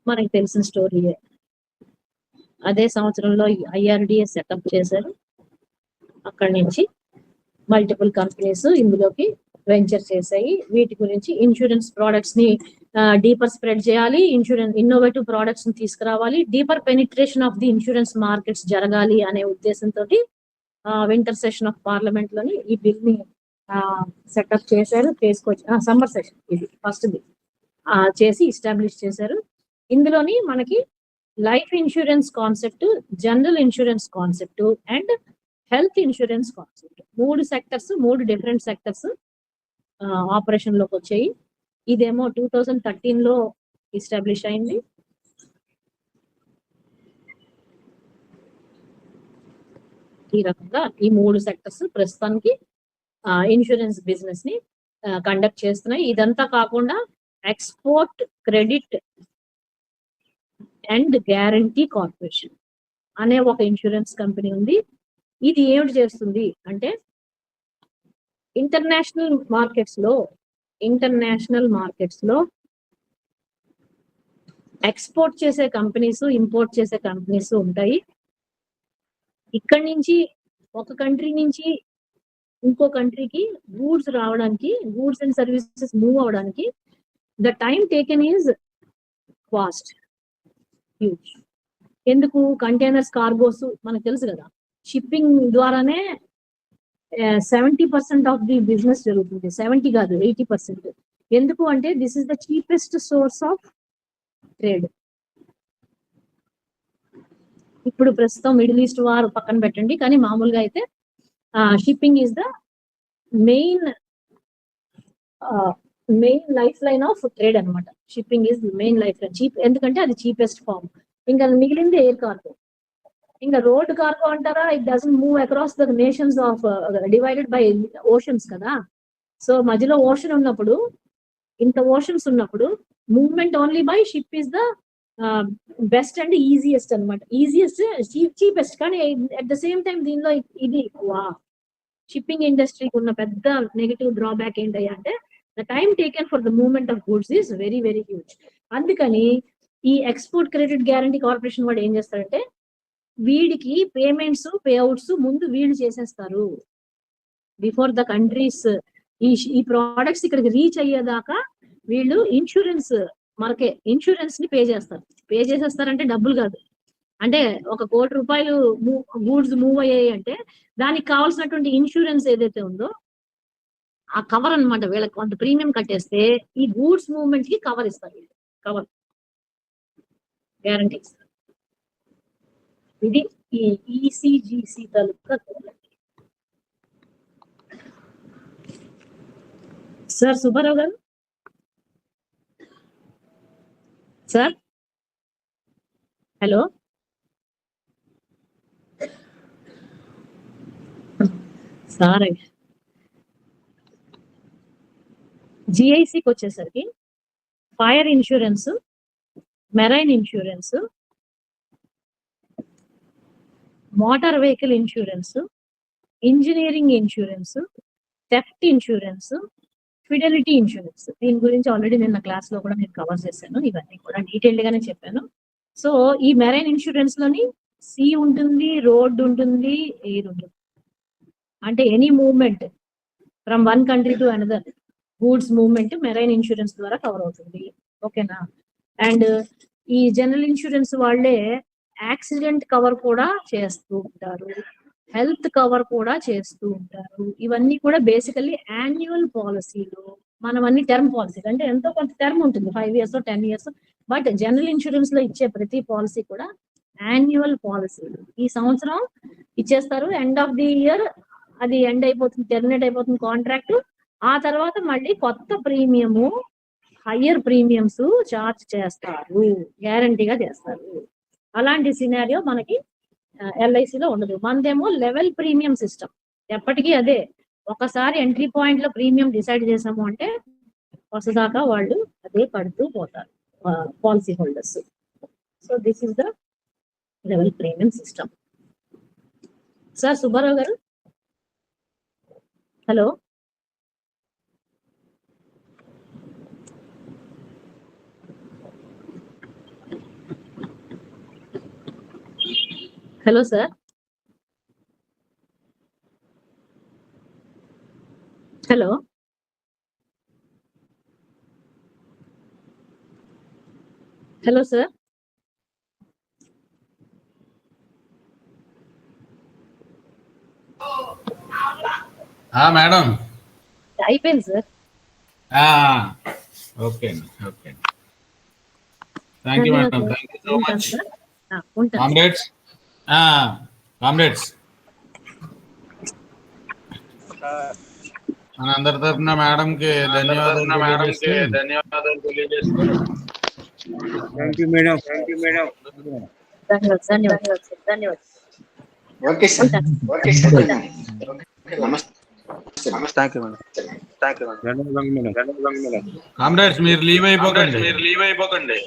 మనకి తెలిసిన స్టోరీయే. అదే సంవత్సరంలో ఐఆర్డిఏ సెటప్ చేశారు. అక్కడి నుంచి మల్టిపుల్ కంపెనీస్ ఇందులోకి వెంచర్ చేశాయి. వీటి గురించి ఇన్సూరెన్స్ ప్రోడక్ట్స్ ని డీపర్ స్ప్రెడ్ చేయాలి, ఇన్సూరెన్స్ ఇన్నోవేటివ్ ప్రోడక్ట్స్ ని తీసుకురావాలి, deeper penetration of the insurance markets జరగాలి అనే ఉద్దేశంతో వింటర్ సెషన్ ఆఫ్ పార్లమెంట్ లోని ఈ బిల్ ని సెటప్ చేశారు. చేసుకొచ్చి సమ్మర్ సెషన్ ఇది ఫస్ట్ బిల్ చేసి ఎస్టాబ్లిష్ చేశారు. ఇందులోని మనకి life insurance concept, general insurance concept and health insurance concept, 3 sectors, 3 different sectors operation లోకి వచ్చాయి. ఇదేమో 2013 లో ఎస్టాబ్లిష్ అయింది. ఈ రకంగా ఈ 3 సెక్టర్స్ ప్రస్తుతానికి ఇన్సూరెన్స్ బిజినెస్ ని కండక్ట్ చేస్తున్నాయి. ఇదంతా కాకుండా export credit and guarantee corporation అనే ఒక ఇన్సూరెన్స్ కంపెనీ ఉంది. ఇది ఏమిటి చేస్తుంది అంటే ఇంటర్నేషనల్ మార్కెట్స్ లో ఎక్స్పోర్ట్ చేసే కంపెనీస్, ఇంపోర్ట్ చేసే కంపెనీస్ ఉంటాయి. ఇక్కడి నుంచి ఒక కంట్రీ నుంచి ఇంకో కంట్రీకి గూడ్స్ రావడానికి, గూడ్స్ అండ్ సర్వీసెస్ మూవ్ అవడానికి the time taken is vast huge. ఎందుకు? కంటైనర్స్, కార్గోస్ మనకు తెలుసు కదా, షిప్పింగ్ ద్వారానే 70% ఆఫ్ ది బిజినెస్ జరుగుతుంది. 70 కాదు, 80%. ఎందుకు అంటే this is the cheapest source of trade. ఇప్పుడు ప్రస్తుతం మిడిల్ ఈస్ట్ వార్ పక్కన పెట్టండి, కానీ మామూలుగా అయితే shipping is the main lifeline of trade అనమాట. Shipping is main lifeline, cheap, ఎందుకంటే అది చీపెస్ట్ ఫార్మ్. ఇంకా మిగిలింది ఎయిర్ కార్గో. ఇంకా రోడ్ కార్గో అంటారా, it doesn't move across the nations of divided by oceans కదా. సో మధ్యలో ఓషన్ ఉన్నప్పుడు, ఇంత ఓషన్స్ ఉన్నప్పుడు movement only by ship is the best and easiest అనమాట. Easiest, cheapest. కానీ అట్ ద సేమ్ టైం దీనిలో ఇది షిప్పింగ్ ఇండస్ట్రీకి ఉన్న పెద్ద నెగటివ్ డ్రాబ్యాక్ ఏంటంటే the time taken for the movement of goods is very very huge. అందుకని ఈ ఎక్స్పోర్ట్ క్రెడిట్ గ్యారంటీ కార్పొరేషన్ వాడు ఏం చేస్తాడంటే వీడికి పేమెంట్స్, పేఅవుట్స్ ముందు వీళ్ళు చేసేస్తారు. బిఫోర్ ద కంట్రీస్ ఈ ప్రోడక్ట్స్ ఇక్కడికి రీచ్ అయ్యేదాకా వీళ్ళు ఇన్సూరెన్స్ ని పే చేసేస్తారంటే డబ్బులు కాదు. అంటే 1 కోటి రూపాయలు గూడ్స్ మూవ్ అయ్యాయి అంటే దానికి కావాల్సినటువంటి ఇన్సూరెన్స్ ఏదైతే ఉందో ఆ కవర్ అనమాట. వీళ్ళకి కొంత ప్రీమియం కట్టేస్తే ఈ గూడ్స్ మూవ్మెంట్ కి కవర్ ఇస్తారు, కవర్ గ్యారంటీ ఇస్తారు. ఇది ఈ ఈసీజీసీ తాలూకా. సార్ సుబ్బారావు గారు, సార్ హలో, సార్ జిఐసికి వచ్చేసరికి fire insurance, marine insurance, motor vehicle insurance, engineering insurance, theft insurance, Fidelity insurance. దీని గురించి ఆల్రెడీ నిన్న క్లాస్ లో కూడా నేను కవర్ చేశాను. ఇవన్నీ కూడా డీటెయిల్డ్ గానే చెప్పాను. సో ఈ మెరైన్ ఇన్సూరెన్స్ లోని సీ ఉంటుంది, రోడ్ ఉంటుంది, ఎయిర్ ఉంటుంది. అంటే any movement from one country to another goods movement marine insurance ద్వారా కవర్ అవుతుంది. ఓకేనా? అండ్ ఈ జనరల్ ఇన్సూరెన్స్ వాళ్ళే యాక్సిడెంట్ కవర్ కూడా చేస్తూ ఉంటారు, హెల్త్ కవర్ కూడా చేస్తూ ఉంటారు. ఇవన్నీ కూడా బేసికల్లీ యాన్యువల్ పాలసీలు. మనం అన్ని టర్మ్ పాలసీలు అంటే ఎంతో కొంత టర్మ్ ఉంటుంది, 5 years 10 years. But general insurance లో ఇచ్చే ప్రతి పాలసీ కూడా యాన్యువల్ పాలసీలు. ఈ సంవత్సరం ఇచ్చేస్తారు. ఎండ్ ఆఫ్ ది ఇయర్ అది ఎండ్ అయిపోతుంది, టెర్మినేట్ అయిపోతుంది కాంట్రాక్ట్. ఆ తర్వాత మళ్ళీ కొత్త ప్రీమియము, హయ్యర్ ప్రీమియమ్స్ చార్జ్ చేస్తారు, గ్యారంటీగా చేస్తారు. అలాంటి సినారియో మనకి ఎల్ఐసిలో ఉండదు. మనదేమో లెవెల్ ప్రీమియం సిస్టమ్, ఎప్పటికీ అదే. ఒకసారి ఎంట్రీ పాయింట్ లో ప్రీమియం డిసైడ్ చేసాము అంటే వసదాకా వాళ్ళు అదే కడుతూ పోతారు policy holders. So this is the level premium system. Sir Subbarao garu, hello. Hello sir. Hello. Hello sir. Madam అయిపోయింది సార్. ఓకే అండి, ఓకే అండి. Thank you madam, thank you so much. Comrades, comrades, మన అందరి తరఫున మేడం కి ధన్యవాదాలు తెలియజేస్తూ. Thank you madam, thank you madam. ధన్యవాదాలు. Okay sir, okay sir. నమస్తే. Thank you madam, thank you madam. ధన్యవాదాలు మేడం. కామ్రేడ్స్ మీరు లీవ్ అయిపోకండి.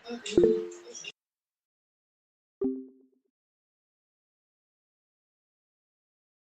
Thank you.